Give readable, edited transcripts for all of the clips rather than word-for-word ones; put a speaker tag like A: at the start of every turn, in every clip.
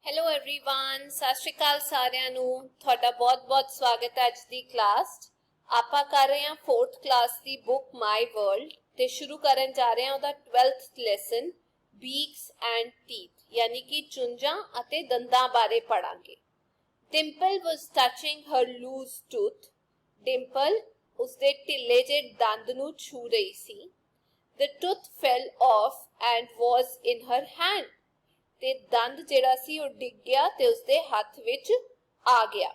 A: Hello everyone ਸਤਿ ਸ਼੍ਰੀ ਅਕਾਲ ਸਾਰਿਆਂ ਨੂੰ ਤੁਹਾਡਾ ਬਹੁਤ-ਬਹੁਤ ਸਵਾਗਤ ਹੈ ਅੱਜ ਦੀ ਕਲਾਸ 'ਚ। ਆਪਾਂ ਕਰ ਰਹੇ ਹਾਂ 4th ਕਲਾਸ ਦੀ ਬੁੱਕ ਮਾਈ ਵਰਲਡ ਤੇ ਸ਼ੁਰੂ ਕਰਨ ਜਾ ਰਹੇ ਹਾਂ ਉਹਦਾ 12th ਲੈਸਨ ਬੀਕਸ ਐਂਡ ਟੀਥ ਯਾਨੀ ਕਿ ਚੁੰਝਾਂ ਅਤੇ ਦੰਦਾਂ ਬਾਰੇ ਪੜਾਂਗੇ। ਡਿੰਪਲ ਵਾਸ ਟੱਚਿੰਗ ਹਰ ਲੂਜ਼ ਟੂਥ। ਡਿੰਪਲ ਉਸਦੇ ਢਿੱਲੇ ਜਿਹੇ ਦੰਦ ਨੂੰ ਛੂ ਰਹੀ ਸੀ। The tooth fell off and was in her hand। ਤੇ ਦੰਦ ਜਿਹੜਾ ਸੀ ਉਹ ਡਿੱਗ ਗਿਆ ਤੇ ਉਸਦੇ ਹੱਥ ਵਿੱਚ ਆ ਗਿਆ।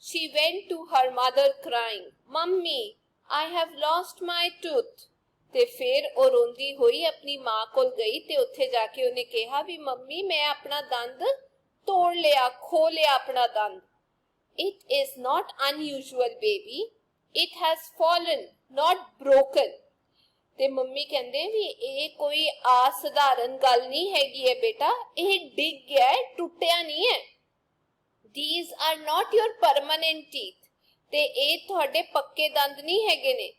A: She went to her mother crying, "Mummy, I have lost my tooth।" ਤੇ ਫਿਰ ਉਹ ਰੋਂਦੀ ਹੋਈ ਆਪਣੀ ਮਾਂ ਕੋਲ ਗਈ ਤੇ ਉੱਥੇ ਜਾ ਕੇ ਉਹਨੇ ਕਿਹਾ ਵੀ ਮੰਮੀ ਮੈਂ ਆਪਣਾ ਦੰਦ ਤੋੜ ਲਿਆ, ਖੋ ਲਿਆ ਆਪਣਾ ਦੰਦ। It is not unusual, baby. It has fallen, not broken। ਤੇ ਮੰਮੀ ਕਹਿੰਦੇ ਵੀ ਇਹ ਕੋਈ ਅਸਾਧਾਰਨ ਗੱਲ ਨਹੀਂ ਹੈਗੀ ਹੈ ਬੇਟਾ, ਇਹ ਡਿੱਗ ਗਿਆ ਹੈ, ਟੁੱਟਿਆ ਨਹੀਂ ਹੈ। These are not your permanent teeth। ਤੇ ਇਹ ਤੁਹਾਡੇ ਪੱਕੇ ਦੰਦ ਨਹੀਂ ਹੈਗੇ ਨੇ।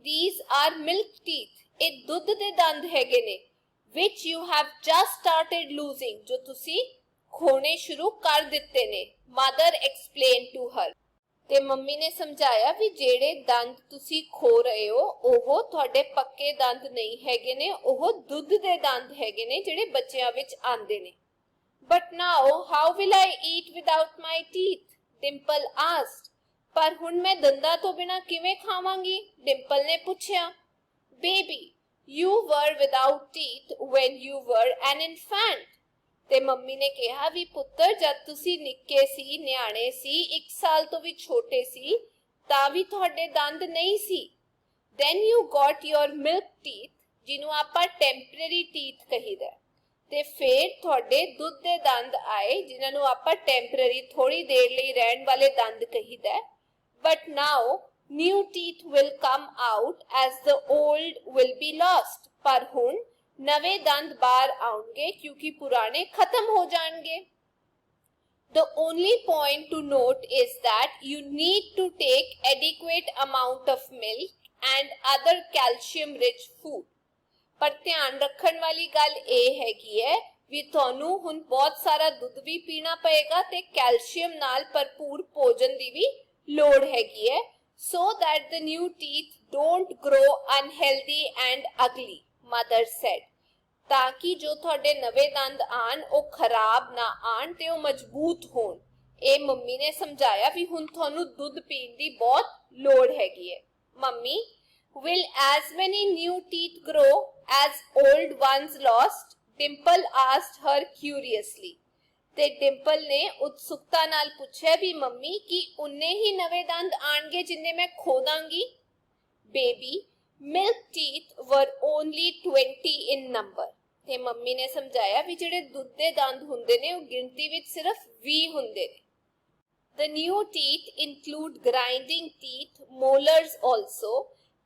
A: These are milk teeth। ਇਹ ਦੁੱਧ ਦੇ ਦੰਦ ਹੈਗੇ ਨੇ। Which you have just started losing। ਜੋ ਤੁਸੀਂ ਖੋਣੇ ਸ਼ੁਰੂ ਕਰ ਦਿੱਤੇ ਨੇ। Mother explained to her। ਤੇ ਮੰਮੀ ਨੇ ਸਮਝਾਇਆ ਵੀ ਜਿਹੜੇ ਦੰਦ ਤੁਸੀਂ ਖੋ ਰਹੇ ਹੋ ਉਹ ਤੁਹਾਡੇ ਪੱਕੇ ਦੰਦ ਨਹੀਂ ਹੈਗੇ ਨੇ, ਉਹ ਦੁੱਧ ਦੇ ਦੰਦ ਹੈਗੇ ਨੇ ਜਿਹੜੇ ਬੱਚਿਆਂ ਵਿੱਚ ਆਉਂਦੇ ਨੇ। But now how will I eat without my teeth? Dimple asked। ਪਰ ਹੁਣ ਮੈਂ ਦੰਦਾਂ ਤੋਂ ਬਿਨਾਂ ਕਿਵੇਂ ਖਾਵਾਂਗੀ? ਡਿੰਪਲ ਨੇ ਪੁੱਛਿਆ। Baby, you were without teeth when you were an infant। ਤੇ ਮੰਮੀ ਨੇ ਕਿਹਾ ਵੀ ਪੁੱਤਰ ਜਦ ਤੁਸੀਂ ਨਿੱਕੇ ਸੀ, ਨਿਆਣੇ ਸੀ, 1 ਸਾਲ ਤੋਂ ਵੀ ਛੋਟੇ ਸੀ ਤਾਂ ਵੀ ਤੁਹਾਡੇ ਦੰਦ ਨਹੀਂ ਸੀ। Then you got your milk teeth, ਜਿਹਨੂੰ ਆਪਾਂ temporary teeth ਕਹੀਦਾ। ਤੇ ਫਿਰ ਤੁਹਾਡੇ ਦੁੱਧ ਦੇ ਦੰਦ ਆਏ ਜਿਨ੍ਹਾਂ ਨੂੰ ਆਪਾਂ temporary ਥੋੜੀ ਦੇਰ ਲਈ ਰਹਿਣ ਵਾਲੇ ਦੰਦ ਕਹੀਦਾ। But now new teeth will come out as the old will be lost। ਪਰ ਹੁਣ ਨਵੇਂ ਦੰਦ ਬਾਹਰ ਆਉਣਗੇ ਕਿਉਂਕਿ ਪੁਰਾਣੇ ਖਤਮ ਹੋ ਜਾਣਗੇ। The only point to note is that you need to take adequate amount of milk and other calcium rich food। ਪਰ ਧਿਆਨ ਰੱਖਣ ਵਾਲੀ ਗੱਲ ਇਹ ਹੈਗੀ ਹੈ ਵੀ ਤੁਹਾਨੂੰ ਹੁਣ ਬਹੁਤ ਸਾਰਾ ਦੁੱਧ ਵੀ ਪੀਣਾ ਪਏਗਾ ਤੇ ਕੈਲਸ਼ੀਅਮ ਨਾਲ ਭਰਪੂਰ ਭੋਜਨ ਦੀ ਵੀ ਲੋੜ ਹੈਗੀ ਹੈ so that the new teeth don't grow unhealthy and ugly, mother said। ਤਾਂ ਕਿ ਜੋ ਤੁਹਾਡੇ ਨਵੇਂ ਦੰਦ ਆਣ ਉਹ ਖਰਾਬ ਨਾ ਆਣ ਤੇ ਉਹ ਮਜ਼ਬੂਤ ਹੋਣ। ਇਹ ਮੰਮੀ ਨੇ ਸਮਝਾਇਆ ਵੀ ਹੁਣ ਤੁਹਾਨੂੰ ਦੁੱਧ ਪੀਣ ਦੀ ਬਹੁਤ ਲੋੜ ਹੈਗੀ ਹੈ। Mummy, will as many new teeth grow as old ones lost? Dimple asked her curiously। ਤੇ ਡਿੰਪਲ ਨੇ ਉਤਸੁਕਤਾ ਨਾਲ ਪੁੱਛਿਆ ਵੀ ਮੰਮੀ ਕੀ ਉਨੇ ਹੀ ਨਵੇਂ ਦੰਦ ਆਣਗੇ ਜਿੰਨੇ ਮੈਂ ਖੋ ਦਾਂਗੀ? Baby, milk teeth were only 20 in number। ਤੇ ਮੰਮੀ ਨੇ ਸਮਝਾਇਆ ਵੀ ਜਿਹੜੇ ਦੁੱਧ ਦੇ ਦੰਦ ਹੁੰਦੇ ਨੇ ਉਹ ਗਿਣਤੀ ਵਿੱਚ ਸਿਰਫ 20 ਹੁੰਦੇ ਨੇ। The new teeth include grinding teeth, molars also,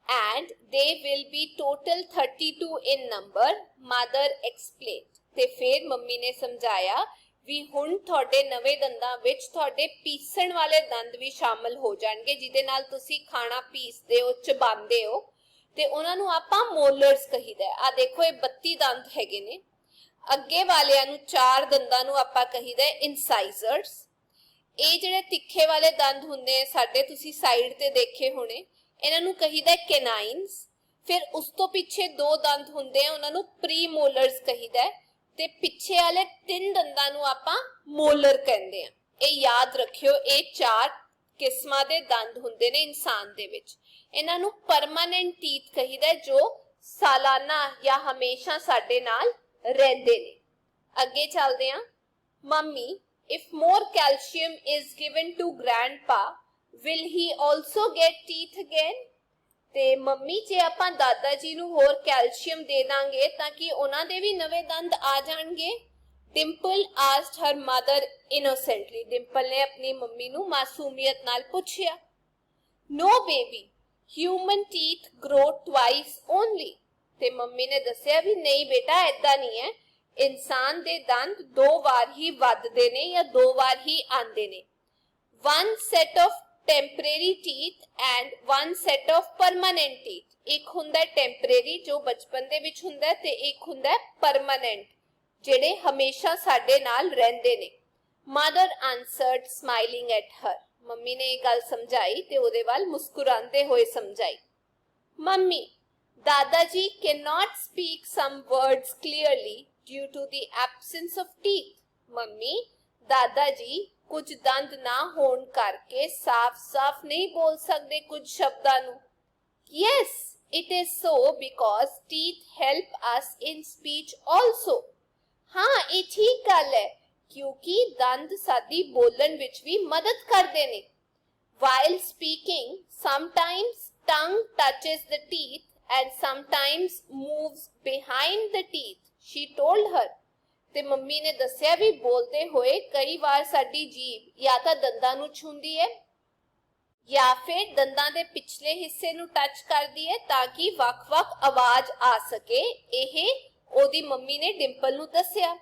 A: and they will be total 32 in number, mother explained। ਤੇ ਫਿਰ ਮੰਮੀ ਨੇ ਸਮਝਾਇਆ ਵੀ ਹੁਣ ਤੁਹਾਡੇ ਨਵੇਂ ਦੰਦਾਂ ਵਿੱਚ ਤੁਹਾਡੇ ਪੀਸਣ ਵਾਲੇ ਦੰਦ ਵੀ ਸ਼ਾਮਲ ਹੋ ਜਾਣਗੇ ਜਿਹਦੇ ਨਾਲ ਤੁਸੀਂ ਖਾਣਾ ਪੀਸਦੇ ਹੋ, ਚਬਾਉਂਦੇ ਹੋ ਤੇ ਉਹਨਾਂ ਨੂੰ ਆਪਾਂ ਮੋਲਰਸ ਕਹੀਦਾ। ਆ ਦੇਖੋ ਇਹ 32 ਦੰਦ ਹੈਗੇ ਨੇ। ਅੱਗੇ ਵਾਲਿਆਂ ਨੂੰ 4 ਦੰਦਾਂ ਨੂੰ ਆਪਾਂ ਕਹੀਦਾ ਇਨਸਾਈਜ਼ਰਸ। ਇਹ ਜਿਹੜੇ ਤਿੱਖੇ ਵਾਲੇ ਦੰਦ ਹੁੰਦੇ ਆ ਸਾਡੇ, ਤੁਸੀਂ ਸਾਈਡ ਤੇ ਦੇਖੇ ਹੋਣੇ, ਇਹਨਾਂ ਨੂੰ ਕਹੀਦਾ ਕੈਨਾਈਨਸ। ਫਿਰ ਉਸ ਤੋਂ ਪਿੱਛੇ 2 ਦੰਦ ਹੁੰਦੇ ਆ ਉਹਨਾਂ ਨੂੰ ਪ੍ਰੀਮੋਲਰਸ ਕਹੀਦਾ ਤੇ ਪਿੱਛੇ ਵਾਲੇ 3 ਦੰਦਾਂ ਨੂੰ ਆਪਾਂ ਮੋਲਰ ਕਹਿੰਦੇ ਆ। ਇਹ ਯਾਦ ਰੱਖਿਓ, ਇਹ 4 ਕਿਸਮਾਂ ਦੇ ਦੰਦ ਹੁੰਦੇ ਨੇ ਇਨਸਾਨ ਦੇ ਵਿੱਚ। ਇਹਨਾਂ ਨੂੰ ਪਰਮਾਨੈਂਟ ਟੀਥ ਕਹੀਦਾ ਜੋ ਸਾਲਾਨਾ ਜਾਂ ਹਮੇਸ਼ਾ ਸਾਡੇ ਨਾਲ ਰਹਿੰਦੇ ਨੇ। ਅੱਗੇ ਚੱਲਦੇ ਹਾਂ। Mummy, if more calcium is given to grandpa, will he also get teeth again? ਤੇ ਮੰਮੀ ਜੇ ਆਪਾਂ ਦਾਦਾ ਜੀ ਨੂੰ ਹੋਰ ਕੈਲਸ਼ੀਅਮ ਦੇ ਦਾਂਗੇ ਤਾਂ ਕਿ ਉਹਨਾਂ ਦੇ ਵੀ ਨਵੇਂ ਦੰਦ ਆ ਜਾਣਗੇ? Dimple asked her mother innocently। Dimple ਨੇ ਆਪਣੀ ਮੰਮੀ ਨੂੰ ਮਾਸੂਮੀਅਤ ਨਾਲ ਪੁੱਛਿਆ। No baby, human teeth grow twice only। ਤੇ ਮੰਮੀ ਨੇ ਦੱਸਿਆ ਵੀ ਨਹੀਂ ਬੇਟਾ ਏਦਾਂ ਨਹੀਂ ਹੈ, ਇਨਸਾਨ ਦੇ ਦੰਦ 2 ਵਾਰ ਹੀ ਵੱਧਦੇ ਨੇ ਜਾਂ 2 ਵਾਰ ਹੀ ਆਉਂਦੇ ਨੇ। One set of temporary teeth and one set of permanent teeth। ਇੱਕ ਹੁੰਦਾ temporary ਜੋ ਬਚਪਨ ਦੇ ਵਿੱਚ ਹੁੰਦਾ ਤੇ ਇੱਕ ਹੁੰਦਾ permanent ਜਿਹੜੇ ਹਮੇਸ਼ਾ ਸਾਡੇ ਨਾਲ ਰਹਿੰਦੇ ਨੇ। Mother answered, smiling at her. Mummy ਨੇ ਇਹ ਗੱਲ ਸਮਝਾਈ ਤੇ ਉਹਦੇ ਵੱਲ ਮੁਸਕਰਾਉਂਦੇ ਹੋਏ ਸਮਝਾਈ. Mummy, Dadaji cannot speak some words clearly due to the absence of teeth. ਮੰਮੀ, ਦਾਦਾਜੀ ਕੁਝ ਦੰਦ ਨਾ ਹੋਣ ਕਰਕੇ ਸਾਫ਼-ਸਾਫ਼ ਨਹੀਂ ਬੋਲ ਸਕਦੇ ਕੁਝ ਸ਼ਬਦਾਂ ਨੂੰ. Yes, it is so because teeth help us in speech also. ਹਾਂ, ਇਹ ਠੀਕ ਗੱਲ ਹੈ ਕਿਉਂਕਿ ਦੰਦ ਸਾਡੀ ਬੋਲਣ ਵਿੱਚ ਵੀ ਮਦਦ ਕਰਦੇ ਨੇ. While speaking, sometimes tongue touches the teeth and sometimes moves behind the teeth, she told her. ਤੇ ਮੰਮੀ ਨੇ ਦੱਸਿਆ ਵੀ ਬੋਲਦੇ ਹੋਏ ਕਈ ਵਾਰ ਸਾਡੀ ਜੀਭ ਜਾਂ ਤਾਂ ਦੰਦਾਂ ਨੂੰ ਛੂੰਹਦੀ ਹੈ ਜਾਂ ਫਿਰ ਦੰਦਾਂ ਦੇ ਪਿਛਲੇ ਹਿੱਸੇ ਨੂੰ ਟੱਚ ਕਰਦੀ ਹੈ ਤਾਂ ਕਿ ਵੱਖ-ਵੱਖ ਆਵਾਜ਼ ਆ ਸਕੇ. ਇਹ ਉਹਦੀ ਮੰਮੀ ਨੇ ਡਿੰਪਲ ਨੂੰ ਦੱਸਿਆ.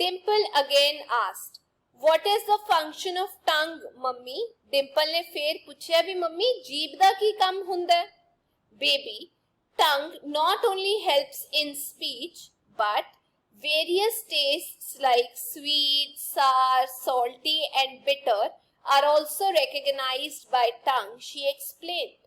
A: Dimple again asked, what is the function of tongue, mummy? Dimple ਨੇ ਫੇਰ ਪੁੱਛਿਆ ਵੀ ਮੰਮੀ ਜੀਭ ਦਾ ਕੀ ਕੰਮ ਹੁੰਦਾ ਹੈ? Baby, tongue not only helps in speech but various tastes like sweet, sour, salty and bitter are also recognized by tongue, she explained.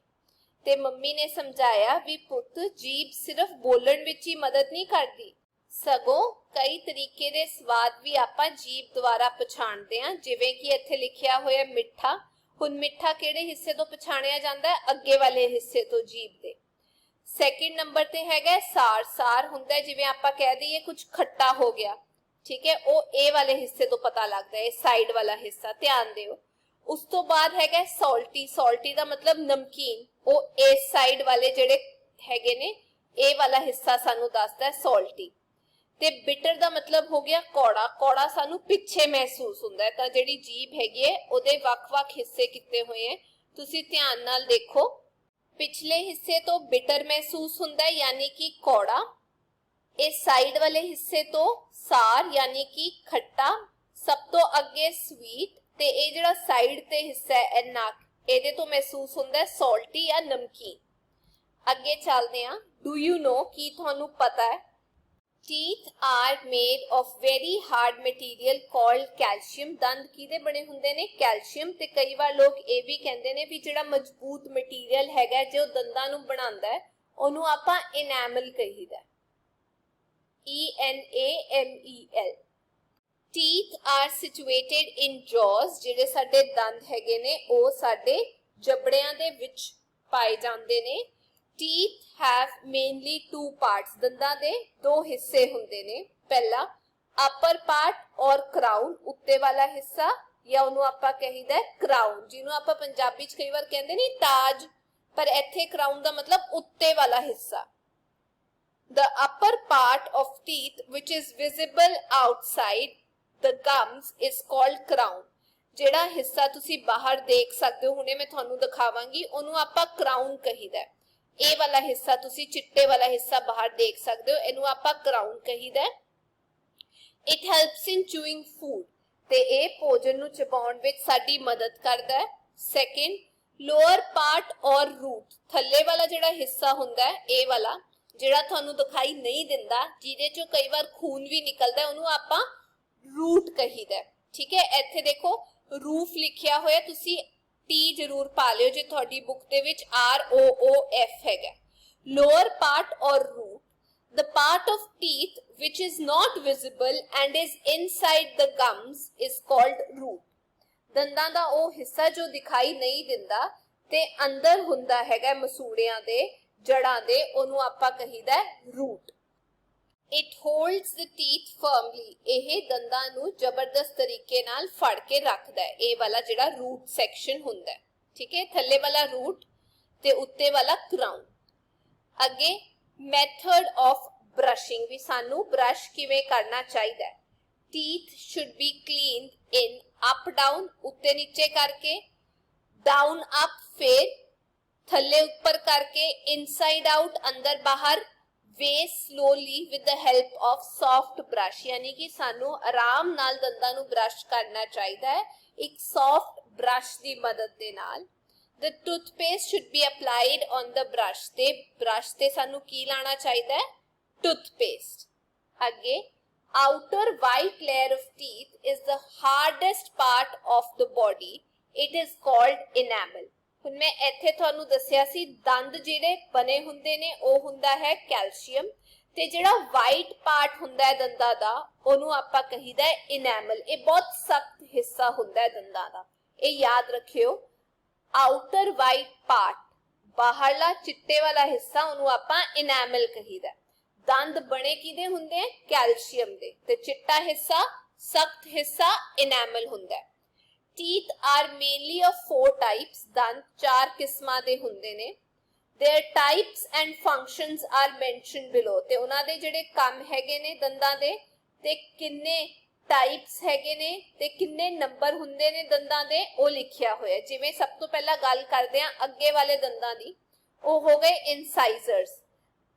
A: ਤੇ mummy ਨੇ ਸਮਝਾਇਆ ਵੀ ਪੁੱਤ ਜੀਭ ਸਿਰਫ ਬੋਲਣ ਵਿੱਚ ਹੀ ਮਦਦ ਨਹੀਂ ਕਰਦੀ ਸਗੋਂ ਕਈ ਤਰੀਕੇ ਦੇ ਸਵਾਦ ਵੀ ਆਪਾਂ ਜੀਭ ਦੁਆਰਾ ਪਛਾਣਦੇ ਹਾਂ. ਜਿਵੇਂ ਕਿ ਇੱਥੇ ਲਿਖਿਆ ਹੋਇਆ ਮਿੱਠਾ. ਹੁਣ ਮਿੱਠਾ ਕਿਹੜੇ ਹਿੱਸੇ ਤੋਂ ਪਛਾਣਿਆ ਜਾਂਦਾ ਹੈ? ਅੱਗੇ ਵਾਲੇ ਹਿੱਸੇ ਤੋਂ, ਜੀਭ ਦੇ. ਸੈਕਿੰਡ ਨੰਬਰ ਤੇ ਹੈਗਾ ਸਾਰ. ਸਾਰ ਹੁੰਦਾ ਜਿਵੇਂ ਆਪਾਂ ਕਹਿ ਦਈਏ ਕੁਝ ਖੱਟਾ ਹੋ ਗਿਆ, ਠੀਕ ਹੈ, ਉਹ ਇਹ ਵਾਲੇ ਹਿੱਸੇ ਤੋਂ ਪਤਾ ਲੱਗਦਾ ਹੈ, ਸਾਈਡ ਵਾਲਾ ਹਿੱਸਾ, ਧਿਆਨ ਦਿਓ. ਉਸ ਤੋਂ ਬਾਅਦ ਹੈਗਾ ਸੌਲਟੀ. ਸੌਲਟੀ ਦਾ ਮਤਲਬ ਨਮਕੀਨ. ਉਹ ਇਸ ਸਾਈਡ ਵਾਲੇ ਜਿਹੜੇ ਹੈਗੇ ਨੇ, ਇਹ ਵਾਲਾ ਹਿੱਸਾ ਸਾਨੂੰ ਦੱਸਦਾ ਹੈ ਸੌਲਟੀ. ਤੇ ਬਿਟਰ ਦਾ ਮਤਲਬ ਹੋ ਗਿਆ ਕੌੜਾ. ਕੌੜਾ ਸਾਨੂੰ ਪਿੱਛੇ ਮਹਿਸੂਸ ਹੁੰਦਾ ਹੈ. ਤਾਂ ਜਿਹੜੀ ਜੀਭ ਹੈਗੀ ਹੈ ਉਹਦੇ ਵੱਖ-ਵੱਖ ਹਿੱਸੇ ਕੀਤੇ ਹੋਏ ਹੈ, ਤੁਸੀਂ ਧਿਆਨ ਨਾਲ ਦੇਖੋ. ਪਿਛਲੇ ਹਿੱਸੇ ਤੋਂ ਬਿਟਰ ਮਹਿਸੂਸ ਹੁੰਦਾ ਹੈ ਯਾਨੀ ਕਿ ਕੌੜਾ. ਇਸ ਸਾਈਡ ਵਾਲੇ ਹਿੱਸੇ ਤੋਂ ਸਾਰ ਯਾਨੀ ਕਿ ਖੱਟਾ. ਸਭ ਤੋਂ ਅੱਗੇ ਸਵੀਟ. ਤੇ ਇਹ ਜਿਹੜਾ ਸਾਈਡ ਤੇ ਹਿੱਸਾ ਹੈ ਨੱਕ, ਇਹਦੇ ਤੋਂ ਮਹਿਸੂਸ ਹੁੰਦਾ ਹੈ ਸੌਲਟੀ ਜਾਂ ਨਮਕੀਨ. ਅੱਗੇ ਚੱਲਦੇ ਹਾਂ. ਡੂ ਯੂ ਨੋ, ਕੀ ਤੁਹਾਨੂੰ ਪਤਾ ਹੈ? Teeth are made of very hard material called calcium. ਦੰਦ ਕਿਹਦੇ ਬਣੇ ਹੁੰਦੇ ਨੇ? ਕੈਲਸ਼ੀਅਮ. ਤੇ ਕਈ ਵਾਰ ਲੋਕ ਇਹ ਵੀ ਕਹਿੰਦੇ ਨੇ ਵੀ ਜਿਹੜਾ ਮਜ਼ਬੂਤ ਮਟੀਰੀਅਲ ਹੈਗਾ ਜੋ ਦੰਦਾਂ ਨੂੰ ਬਣਾਉਂਦਾ ਹੈ ਉਹਨੂੰ ਆਪਾਂ ਇਨੈਮਲ ਕਹੀਦਾ. ENAMEL. Teeth are situated in jaws. ਜਿਹੜੇ ਸਾਡੇ ਦੰਦ ਹੈਗੇ ਨੇ ਉਹ ਸਾਡੇ ਜਬੜਿਆਂ ਦੇ ਵਿੱਚ ਪਾਏ ਜਾਂਦੇ ਨੇ. Teeth have mainly two parts. ਦੰਦਾਂ ਦੇ ਦੋ ਹਿੱਸੇ ਹੁੰਦੇ ਨੇ. ਪਹਿਲਾ upper part ਔਰ crown, ਉੱਤੇ ਵਾਲਾ ਹਿੱਸਾ, ਜਾਂ ਉਹਨੂੰ ਆਪਾਂ ਕਹੀਦਾ crown, ਜਿਹਨੂੰ ਆਪਾਂ ਪੰਜਾਬੀ ਚ ਕਈ ਵਾਰ ਕਹਿੰਦੇ ਨਹੀਂ ਤਾਜ, ਪਰ ਇੱਥੇ crown ਦਾ ਮਤਲਬ ਉੱਤੇ ਵਾਲਾ ਹਿੱਸਾ. The upper part of teeth which is visible outside the gums is called crown. ਜਿਹੜਾ ਹਿੱਸਾ ਤੁਸੀਂ ਬਾਹਰ ਦੇਖ ਸਕਦੇ ਹੋ, ਹੁਣੇ ਮੈਂ ਤੁਹਾਨੂੰ ਦਿਖਾਵਾਂਗੀ, ਉਹਨੂੰ ਆਪਾਂ crown ਕਹੀਦਾ. ਇਹ ਵਾਲਾ ਹਿੱਸਾ ਤੁਸੀਂ ਚਿੱਟੇ ਵਾਲਾ ਹਿੱਸਾ ਬਾਹਰ ਦੇਖ ਸਕਦੇ ਹੋ, ਇਹਨੂੰ ਆਪਾਂ ਕਰਾਊਨ ਕਹੀਦਾ. It helps in chewing food. ਤੇ ਇਹ ਭੋਜਨ ਨੂੰ ਚਬਾਉਣ ਵਿੱਚ ਸਾਡੀ ਮਦਦ ਕਰਦਾ ਹੈ. ਸੈਕਿੰਡ, ਲੋਅਰ ਪਾਰਟ ਔਰ ਰੂਟ. ਥੱਲੇ ਵਾਲਾ ਜਿਹੜਾ ਹਿੱਸਾ ਹੁੰਦਾ ਹੈ, ਇਹ ਵਾਲਾ ਜਿਹੜਾ ਤੁਹਾਨੂੰ ਦਿਖਾਈ ਨਹੀਂ ਦਿੰਦਾ, ਜਿਹਦੇ ਚੋਂ ਕਈ ਵਾਰ ਖੂਨ ਵੀ ਨਿਕਲਦਾ, ਉਹਨੂੰ ਆਪਾਂ ਰੂਟ ਕਹੀਦਾ. ਠੀਕ ਹੈ, ਇੱਥੇ ਦੇਖੋ ਰੂਫ ਲਿਖਿਆ ਹੋਇਆ, ਤੁਸੀਂ ਟੀ ਜ਼ਰੂਰ ਪਾ ਲਿਓ ਜੇ ਤੁਹਾਡੀ ਬੁੱਕ ਦੇ ਵਿੱਚ ROOF ਹੈਗਾ. ਲੋਅਰ ਪਾਰਟ ਔਰ route. The part of teeth which is not visible and is inside the gums is called root. ਦੰਦਾਂ ਦਾ ਉਹ ਹਿੱਸਾ ਜੋ ਦਿਖਾਈ ਨਹੀਂ ਦਿੰਦਾ ਤੇ ਅੰਦਰ ਹੁੰਦਾ ਹੈਗਾ ਮਸੂੜਿਆਂ ਦੇ, ਜੜਾਂ ਦੇ, ਉਹਨੂੰ ਆਪਾਂ ਕਹੀਦਾ route. It holds the teeth firmly. ਇਹ ਦੰਦਾਂ ਨੂੰ ਜ਼ਬਰਦਸਤ ਤਰੀਕੇ ਨਾਲ ਫੜ ਕੇ ਰੱਖਦਾ ਹੈ. ਇਹ ਵਾਲਾ ਜਿਹੜਾ ਰੂਟ ਸੈਕਸ਼ਨ ਹੁੰਦਾ ਹੈ, ਠੀਕ ਹੈ, ਥੱਲੇ ਵਾਲਾ ਰੂਟ ਤੇ ਉੱਤੇ ਵਾਲਾ ਕਰਾਊਨ. ਅੱਗੇ ਮੈਥਡ ਆਫ ਬ੍ਰਸ਼ਿੰਗ, ਵੀ ਸਾਨੂੰ ਬ੍ਰਸ਼ ਕਿਵੇਂ ਕਰਨਾ ਚਾਹੀਦਾ ਹੈ. Teeth should be cleaned in up down, ਉੱਤੇ ਨੀਚੇ ਕਰਕੇ, down up ਫਿਰ ਥੱਲੇ ਉੱਪਰ ਕਰਕੇ, inside out ਅੰਦਰ ਬਾਹਰ, we slowly with the help of soft brush. ਯਾਨੀ ਕਿ ਸਾਨੂੰ ਆਰਾਮ ਨਾਲ ਦੰਦਾਂ ਨੂੰ ਬ੍ਰਸ਼ ਕਰਨਾ ਚਾਹੀਦਾ ਹੈ ਇੱਕ ਸੌਫਟ ਬ੍ਰਸ਼ ਦੀ ਮਦਦ ਦੇ ਨਾਲ. The toothpaste should be applied on the brush. ਤੇ ਬ੍ਰਸ਼ ਤੇ ਸਾਨੂੰ ਕੀ ਲਾਣਾ ਚਾਹੀਦਾ ਹੈ? ਟੂਥਪੇਸਟ. ਅੱਗੇ outer white layer of teeth is the hardest part of the body. It is called enamel. ਹੁਣ ਮੈਂ ਇੱਥੇ ਤੁਹਾਨੂੰ ਦੱਸਿਆ ਸੀ ਦੰਦ ਜਿਹੜੇ ਬਣੇ ਹੁੰਦੇ ਨੇ ਉਹ ਹੁੰਦਾ ਹੈ ਕੈਲਸ਼ੀਅਮ ਤੇ ਜਿਹੜਾ ਵਾਈਟ ਪਾਰਟ ਹੁੰਦਾ ਹੈ ਦੰਦਾਂ ਦਾ ਉਹਨੂੰ ਆਪਾਂ ਕਹੀਦਾ ਹੈ ਇਨੈਮਲ। ਇਹ ਬਹੁਤ ਸਖਤ ਹਿੱਸਾ ਹੁੰਦਾ ਹੈ ਦੰਦਾਂ ਦਾ, ਇਹ ਯਾਦ ਰੱਖਿਓ। ਆਊਟਰ ਵਾਈਟ ਪਾਰਟ, ਬਾਹਰਲਾ ਚਿੱਟੇ ਵਾਲਾ ਹਿੱਸਾ, ਉਹਨੂੰ ਆਪਾਂ ਇਨੈਮਲ ਕਹੀਦਾ। ਦੰਦ ਬਣੇ ਕਿਹਦੇ ਹੁੰਦੇ ਆ? ਕੈਲਸ਼ੀਅਮ ਦੇ, ਤੇ ਚਿੱਟਾ ਹਿੱਸਾ, ਸਖਤ ਹਿੱਸਾ ਇਨੈਮਲ ਹੁੰਦਾ ਹੈ। Teeth are mainly of 4 types. ਦੰਦ 4 ਕਿਸਮਾਂ ਦੇ ਹੁੰਦੇ ਨੇ। Their types and functions are mentioned below. ਤੇ ਉਹਨਾਂ ਦੇ ਜਿਹੜੇ ਕੰਮ ਹੈਗੇ ਨੇ ਦੰਦਾਂ ਦੇ ਤੇ ਕਿੰਨੇ ਟਾਈਪਸ ਹੈਗੇ ਨੇ ਤੇ ਕਿੰਨੇ ਨੰਬਰ ਹੁੰਦੇ ਨੇ ਦੰਦਾਂ ਦੇ ਉਹ ਲਿਖਿਆ ਹੋਇਆ। ਜਿਵੇਂ ਸਭ ਤੋਂ ਪਹਿਲਾਂ ਗੱਲ ਕਰਦੇ ਆ ਅੱਗੇ ਵਾਲੇ ਦੰਦਾਂ ਦੀ, ਉਹ ਹੋ ਗਏ ਇਨਸਾਈਜ਼ਰਸ।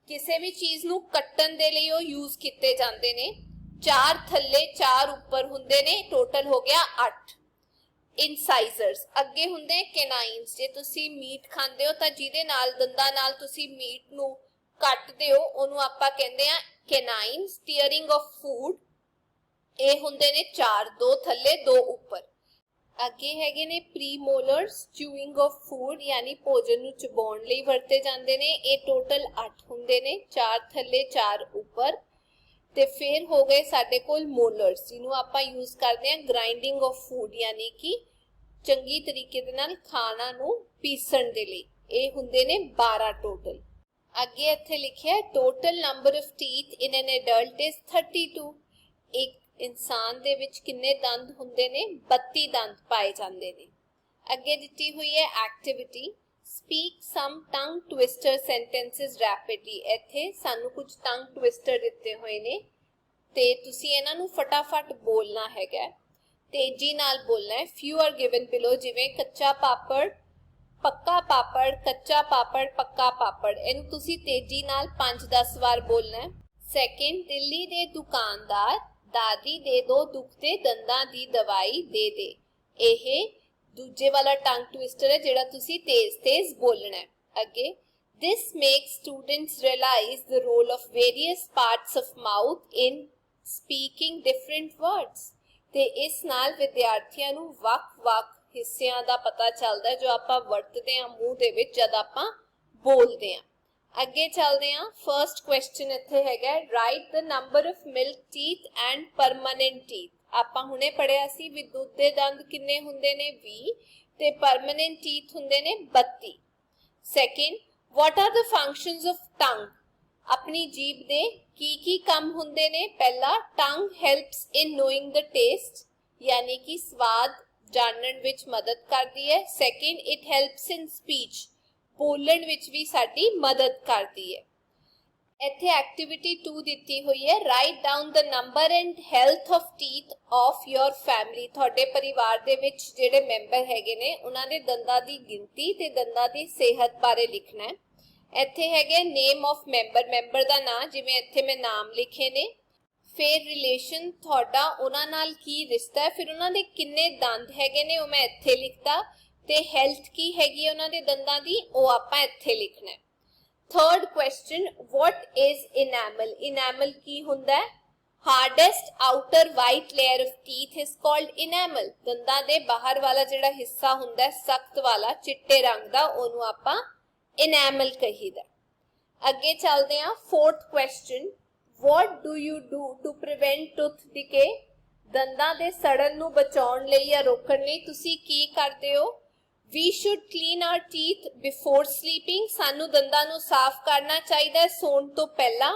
A: ਕਿਸੇ ਵੀ ਚੀਜ਼ ਨੂੰ ਕੱਟਣ ਦੇ ਲਈ ਉਹ ਯੂਜ਼ ਕੀਤੇ ਜਾਂਦੇ ਨੇ। 4 ਥੱਲੇ 4 ਉੱਪਰ ਹੁੰਦੇ ਨੇ, ਟੋਟਲ ਹੋ ਗਿਆ 8 ਇਨਸਾਈਜ਼ਰਸ। ਅੱਗੇ ਹੁੰਦੇ ਕੈਨਾਈਨਸ। ਜੇ ਤੁਸੀਂ ਮੀਟ ਖਾਂਦੇ ਹੋ ਤਾਂ ਜਿਹਦੇ ਨਾਲ ਦੰਦਾਂ ਨਾਲ ਤੁਸੀਂ ਮੀਟ ਨੂੰ ਕੱਟਦੇ ਹੋ ਉਹਨੂੰ ਆਪਾਂ ਕਹਿੰਦੇ ਆ ਕੈਨਾਈਨਸ। ਟੀਅਰਿੰਗ ਆਫ ਫੂਡ, ਇਹ ਹੁੰਦੇ ਨੇ 4, 2 ਥੱਲੇ 2 ਉੱਪਰ। ਅੱਗੇ ਹੈਗੇ ਨੇ ਪ੍ਰੀਮੋਲਰਸ। ਚੂਇੰਗ ਆਫ ਫੂਡ ਯਾਨੀ ਭੋਜਨ ਨੂੰ ਚਬਾਉਣ ਲਈ ਵਰਤੇ ਜਾਂਦੇ ਨੇ। ਇਹ ਟੋਟਲ 8 ਹੁੰਦੇ ਨੇ, 4 ਥੱਲੇ 4 ਉੱਪਰ। ਤੇ ਫਿਰ ਹੋ ਗਏ ਸਾਡੇ ਕੋਲ ਮੋਲਰਸ, ਜਿਹਨੂੰ ਆਪਾਂ ਯੂਜ਼ ਕਰਦੇ ਆ ਗ੍ਰਾਈਂਡਿੰਗ ਆਫ ਫੂਡ ਯਾਨੀ ਕਿ ਚੰਗੀ ਤਰੀਕੇ ਦੇ ਨਾਲ ਖਾਣਾ ਨੂੰ ਪੀਸਣ ਦੇ ਲਈ। ਇਹ ਹੁੰਦੇ ਨੇ 12 ਟੋਟਲ। ਅੱਗੇ ਇੱਥੇ ਲਿਖਿਆ total number of teeth in N adult is 32। ਇੱਕ ਇਨਸਾਨ ਦੇ ਵਿੱਚ ਕਿੰਨੇ ਦੰਦ ਹੁੰਦੇ ਨੇ? 32 ਦੰਦ ਪਾਏ ਜਾਂਦੇ ਨੇ। ਅੱਗੇ ਦਿੱਤੀ ਹੋਈ ਹੈ ਐਕਟੀਵਿਟੀ, ਸਪੀਕ ਸਮ ਟੰਗ ਟਵਿਸਟਰ ਸੈਂਟੈਂਸਸ ਰੈਪਿਡਲੀ। ਇੱਥੇ ਸਾਨੂੰ ਕੁਝ ਟੰਗ ਟਵਿਸਟਰ ਦਿੱਤੇ ਹੋਏ ਨੇ ਤੇ ਤੁਸੀਂ ਇਹਨਾਂ ਨੂੰ ਫਟਾਫਟ ਬੋਲਣਾ ਹੈਗਾ, ਤੇਜ਼ੀ ਨਾਲ ਬੋਲਣਾ ਹੈ। ਫਿਊ ਆਰ ਗਿਵਨ ਬਿਲੋ, ਜਿਵੇਂ ਕੱਚਾ ਪਾਪੜ, ਪੱਕਾ ਪਾਪੜ, ਕੱਚਾ ਪਾਪੜ, ਪੱਕਾ ਪਾਪੜ। ਇਹਨੂੰ ਤੁਸੀਂ ਤੇਜ਼ੀ ਨਾਲ 5-10 ਵਾਰ ਬੋਲਣਾ ਹੈ। ਸੈਕਿੰਡ, ਦਿੱਲੀ ਦੇ ਦੁਕਾਨਦਾਰ ਦਾਦੀ ਦੇ ਦੋ ਦੁਖਦੇ ਦੰਦਾਂ ਦੀ ਦਵਾਈ ਦੇ ਦੇ। ਇਹ ਦੂਜੇ ਵਾਲਾ ਟੰਗ ਟਵਿਸਟਰ ਹੈ ਜਿਹੜਾ ਤੁਸੀਂ ਤੇਜ਼-ਤੇਜ਼ ਬੋਲਣਾ ਹੈ। ਅੱਗੇ, this makes students realize the role of various parts of mouth in speaking different words. ਤੇ ਇਸ ਨਾਲ ਵਿਦਿਆਰਥੀਆਂ ਨੂੰ ਵੱਖ-ਵੱਖ ਹਿੱਸਿਆਂ ਦਾ ਪਤਾ ਚੱਲਦਾ ਹੈ ਜੋ ਆਪਾਂ ਵਰਤਦੇ ਹਾਂ ਮੂੰਹ ਦੇ ਵਿੱਚ ਜਦ ਆਪਾਂ ਬੋਲਦੇ ਹਾਂ। ਅੱਗੇ ਚੱਲਦੇ ਹਾਂ। ਫਰਸਟ ਕੁਐਸਚਨ ਇੱਥੇ ਹੈਗਾ, right the number of milk teeth and permanent teeth. ਆਪਾਂ ਹੁਣੇ ਪੜਿਆ ਸੀ ਵੀ ਦੁੱਧ ਦੇ ਦੰਦ ਕਿੰਨੇ ਹੁੰਦੇ ਨੇ? 20 ਤੇ ਪਰਮਾਨੈਂਟ ਟੀਥ ਹੁੰਦੇ ਨੇ 32। Second, what are the functions of tongue? ਆਪਣੀ ਜੀਭ ਦੇ ਕੀ ਕੀ ਕੰਮ ਹੁੰਦੇ ਨੇ? ਪਹਿਲਾ, tongue helps in knowing the taste ਯਾਨੀ ਕਿ ਸਵਾਦ ਜਾਣਨ ਵਿੱਚ ਮਦਦ ਕਰਦੀ ਹੈ। Second, it helps in speech, ਬੋਲਣ ਵਿੱਚ ਵੀ ਸਾਡੀ ਮਦਦ ਕਰਦੀ ਹੈ। ਇੱਥੇ ਐਕਟੀਵਿਟੀ 2 ਦਿੱਤੀ ਹੋਈ ਹੈ, right down the number and health of teeth of your family. ਤੁਹਾਡੇ ਪਰਿਵਾਰ ਦੇ ਵਿੱਚ ਜਿਹੜੇ ਮੈਂਬਰ ਹੈਗੇ ਨੇ ਉਹਨਾਂ ਦੇ ਦੰਦਾਂ ਦੀ ਗਿਣਤੀ ਤੇ ਦੰਦਾਂ ਦੀ ਸਿਹਤ ਬਾਰੇ ਲਿਖਣਾ ਹੈ। ਇੱਥੇ ਹੈਗੇ ਨੇਮ ਆਫ ਮੈਂਬਰ, ਮੈਂਬਰ ਦਾ ਨਾਂ, ਜਿਵੇਂ ਇੱਥੇ ਮੈਂ ਨਾਮ ਲਿਖੇ ਨੇ। ਫਿਰ ਰਿਲੇਸ਼ਨ, ਤੁਹਾਡਾ ਉਹਨਾਂ ਨਾਲ ਕੀ ਰਿਸ਼ਤਾ ਹੈ। ਫਿਰ ਉਹਨਾਂ ਦੇ ਕਿੰਨੇ ਦੰਦ ਹੈਗੇ ਨੇ ਉਹ ਮੈਂ ਇੱਥੇ ਲਿਖਤਾ। ਤੇ ਹੈਲਥ ਕੀ ਹੈਗੀ ਉਹਨਾਂ ਦੇ ਦੰਦਾਂ ਦੀ ਉਹ ਆਪਾਂ ਇੱਥੇ ਲਿਖਣਾ ਹੈ। Third question, what is enamel? enamel ਕੀ ਹੁੰਦਾ ਹੈ? hardest outer white layer of teeth is called enamel. ਦੰਦਾਂ ਦੇ ਬਾਹਰ ਵਾਲਾ ਜਿਹੜਾ ਹਿੱਸਾ ਹੁੰਦਾ ਹੈ ਸਖਤ ਵਾਲਾ ਚਿੱਟੇ ਰੰਗ ਦਾ, ਉਹਨੂੰ ਆਪਾਂ enamel ਕਹੀਦਾ। ਅੱਗੇ ਚੱਲਦੇ ਹਾਂ। fourth question, what do you do to prevent tooth decay? ਦੰਦਾਂ ਦੇ ਸੜਨ ਨੂੰ ਬਚਾਉਣ ਲਈ ਜਾਂ ਰੋਕਣ ਲਈ ਤੁਸੀਂ ਕੀ ਕਰਦੇ ਹੋ? We should clean our teeth before sleeping. ਸਾਨੂੰ ਦੰਦਾਂ ਨੂੰ ਸਾਫ਼ ਕਰਨਾ ਚਾਹੀਦਾ ਹੈ ਸੌਣ ਤੋਂ ਪਹਿਲਾਂ।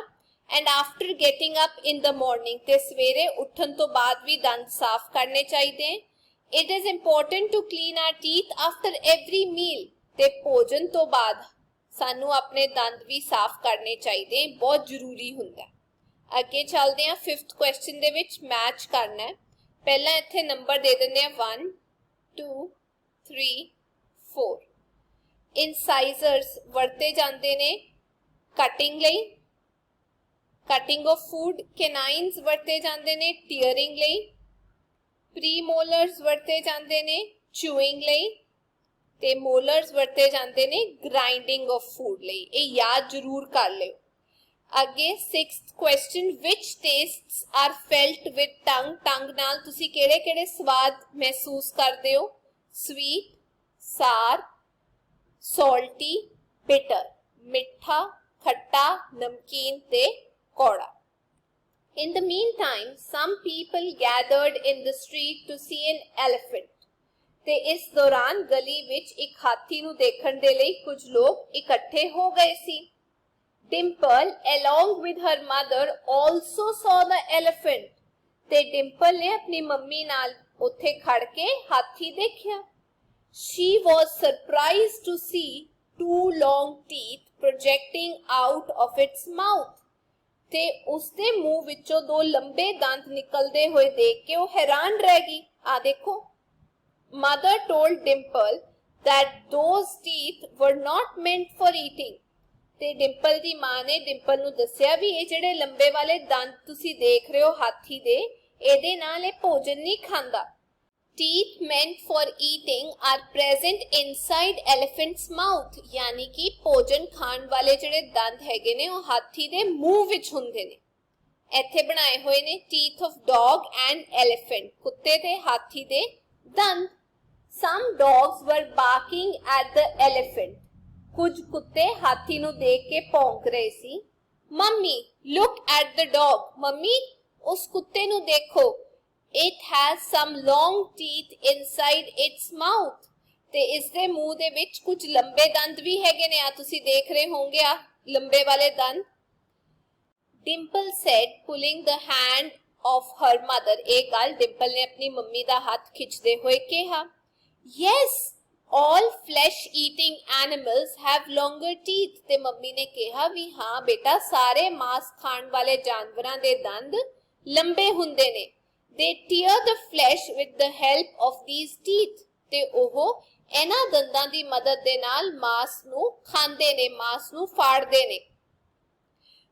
A: And after getting up in the morning, ਤੇ ਸਵੇਰੇ ਉੱਠਣ ਤੋਂ ਬਾਅਦ ਵੀ ਦੰਦ ਸਾਫ਼ ਕਰਨੇ ਚਾਹੀਦੇ। It is important to clean our teeth after every meal. ਤੇ ਭੋਜਨ ਤੋਂ ਬਾਅਦ ਸਾਨੂੰ ਆਪਣੇ ਦੰਦ ਵੀ ਸਾਫ਼ ਕਰਨੇ ਚਾਹੀਦੇ, ਬਹੁਤ ਜ਼ਰੂਰੀ ਹੁੰਦਾ। ਅੱਗੇ ਚੱਲਦੇ ਹਾਂ। 5th ਕੁਐਸਚਨ ਦੇ ਵਿੱਚ ਮੈਚ ਕਰਨਾ ਹੈ। ਪਹਿਲਾਂ ਇੱਥੇ ਨੰਬਰ ਦੇ ਦਿੰਦੇ ਆ 1 2 3 4। ਇਨਸਾਈਜ਼ਰਸ ਵਰਤੇ ਜਾਂਦੇ ਨੇ ਕਟਿੰਗ ਲਈ, ਕਟਿੰਗ ਆਫ ਫੂਡ। ਕੈਨਾਈਨਸ ਵਰਤੇ ਜਾਂਦੇ ਨੇ ਟੀਅਰਿੰਗ ਲਈ। ਪ੍ਰੀਮੋਲਰਸ ਵਰਤੇ ਜਾਂਦੇ ਨੇ ਚੂਇੰਗ ਲਈ ਤੇ ਮੋਲਰਸ ਵਰਤੇ ਜਾਂਦੇ ਨੇ ਗ੍ਰਾਈਂਡਿੰਗ ਆਫ ਫੂਡ ਲਈ। ਇਹ ਯਾਦ ਜ਼ਰੂਰ ਕਰ ਲਿਓ। ਅੱਗੇ 6th question, which tastes are felt with tongue? ਟੰਗ ਨਾਲ ਤੁਸੀਂ ਕਿਹੜੇ ਕਿਹੜੇ ਸਵਾਦ ਮਹਿਸੂਸ ਕਰਦੇ ਹੋ? sweet, sour, salty, bitter, ਮਿੱਠਾ, ਖੱਟਾ, ਨਮਕੀਨ ਤੇ ਕੌੜਾ। In the meantime, some people gathered in the street to see an elephant. ਤੇ ਇਸ ਦੌਰਾਨ ਗਲੀ ਵਿੱਚ ਇੱਕ ਹਾਥੀ ਨੂੰ ਦੇਖਣ ਦੇ ਲਈ ਕੁਝ ਲੋਕ ਇਕੱਠੇ ਹੋ ਗਏ ਸੀ। Dimple, along with her mother, also saw the elephant. ਤੇ ਡਿੰਪਲ ਨੇ ਆਪਣੀ ਮੰਮੀ ਨਾਲ ਉੱਥੇ ਖੜ ਕੇ ਹਾਥੀ ਦੇਖਿਆ। She was surprised to see two long teeth projecting out of its mouth. ਤੇ ਉਸਦੇ ਮੂੰਹ ਵਿੱਚੋਂ ਦੋ ਲੰਬੇ ਦੰਦ ਨਿਕਲਦੇ ਹੋਏ ਦੇਖ ਕੇ ਉਹ ਹੈਰਾਨ ਰਹਿ ਗਈ। ਆ ਦੇਖੋ। Mother told Dimple that those teeth were not meant for eating. ਤੇ ਡਿੰਪਲ ਦੀ ਮਾਂ ਨੇ ਡਿੰਪਲ ਨੂੰ ਦੱਸਿਆ ਵੀ ਇਹ ਜਿਹੜੇ ਲੰਬੇ ਵਾਲੇ ਦੰਦ ਤੁਸੀਂ ਦੇਖ ਰਹੇ ਹੋ ਹਾਥੀ ਦੇ, ਇਹਦੇ ਨਾਲ ਇਹ ਭੋਜਨ ਨਹੀਂ ਖਾਂਦਾ। Teeth meant for eating are present inside elephant's mouth. यानी कि ਭੋਜਨ ਖਾਣ ਵਾਲੇ ਜਿਹੜੇ ਦੰਦ ਹੈਗੇ ਨੇ ਉਹ ਹਾਥੀ ਦੇ ਮੂੰਹ ਵਿੱਚ ਹੁੰਦੇ ਨੇ। ਇੱਥੇ ਬਣਾਏ ਹੋਏ ਨੇ teeth of dog and elephant, ਕੁੱਤੇ ਤੇ ਹਾਥੀ ਦੇ ਦੰਦ। Some dogs were barking at the elephant. ਕੁਝ ਕੁੱਤੇ ਹਾਥੀ ਨੂੰ ਦੇਖ ਕੇ ਭੌਂਕ ਰਹੇ ਸੀ। Mummy, look at the dog. Mummy, ਉਸ ਕੁੱਤੇ ਨੂੰ ਦੇਖੋ। It has some long teeth inside its mouth. ਤੇ ਇਸ ਦੇ ਮੂੰਹ ਦੇ ਵਿੱਚ ਕੁਝ ਲੰਬੇ ਦੰਦ ਵੀ ਹੈਗੇ ਨੇ। ਆ ਤੁਸੀਂ ਦੇਖ ਰਹੇ ਹੋਵੋਗੇ ਆ ਲੰਬੇ ਵਾਲੇ ਦੰਦ। Dimple said, pulling the hand of her mother. ਇਹ ਗੱਲ ਡਿੰਪਲ ਨੇ ਆਪਣੀ ਮੰਮੀ ਦਾ ਹੱਥ ਖਿੱਚਦੇ ਹੋਏ ਕਿਹਾ। Yes, all flesh eating animals have longer teeth. ਤੇ ਮੰਮੀ ਨੇ ਕਿਹਾ ਵੀ ਹਾਂ ਬੇਟਾ ਸਾਰੇ ਮਾंस ਖਾਣ ਵਾਲੇ ਜਾਨਵਰਾਂ ਦੇ ਦੰਦ ਲੰਬੇ ਹੁੰਦੇ ਨੇ। They tear the flesh with the help of these teeth. ਤੇ ਉਹ ਇਹਨਾਂ ਦੰਦਾਂ ਦੀ ਮਦਦ ਦੇ ਨਾਲ ਮਾंस ਨੂੰ ਖਾਂਦੇ ਨੇ, ਮਾंस ਨੂੰ ਫਾੜਦੇ ਨੇ।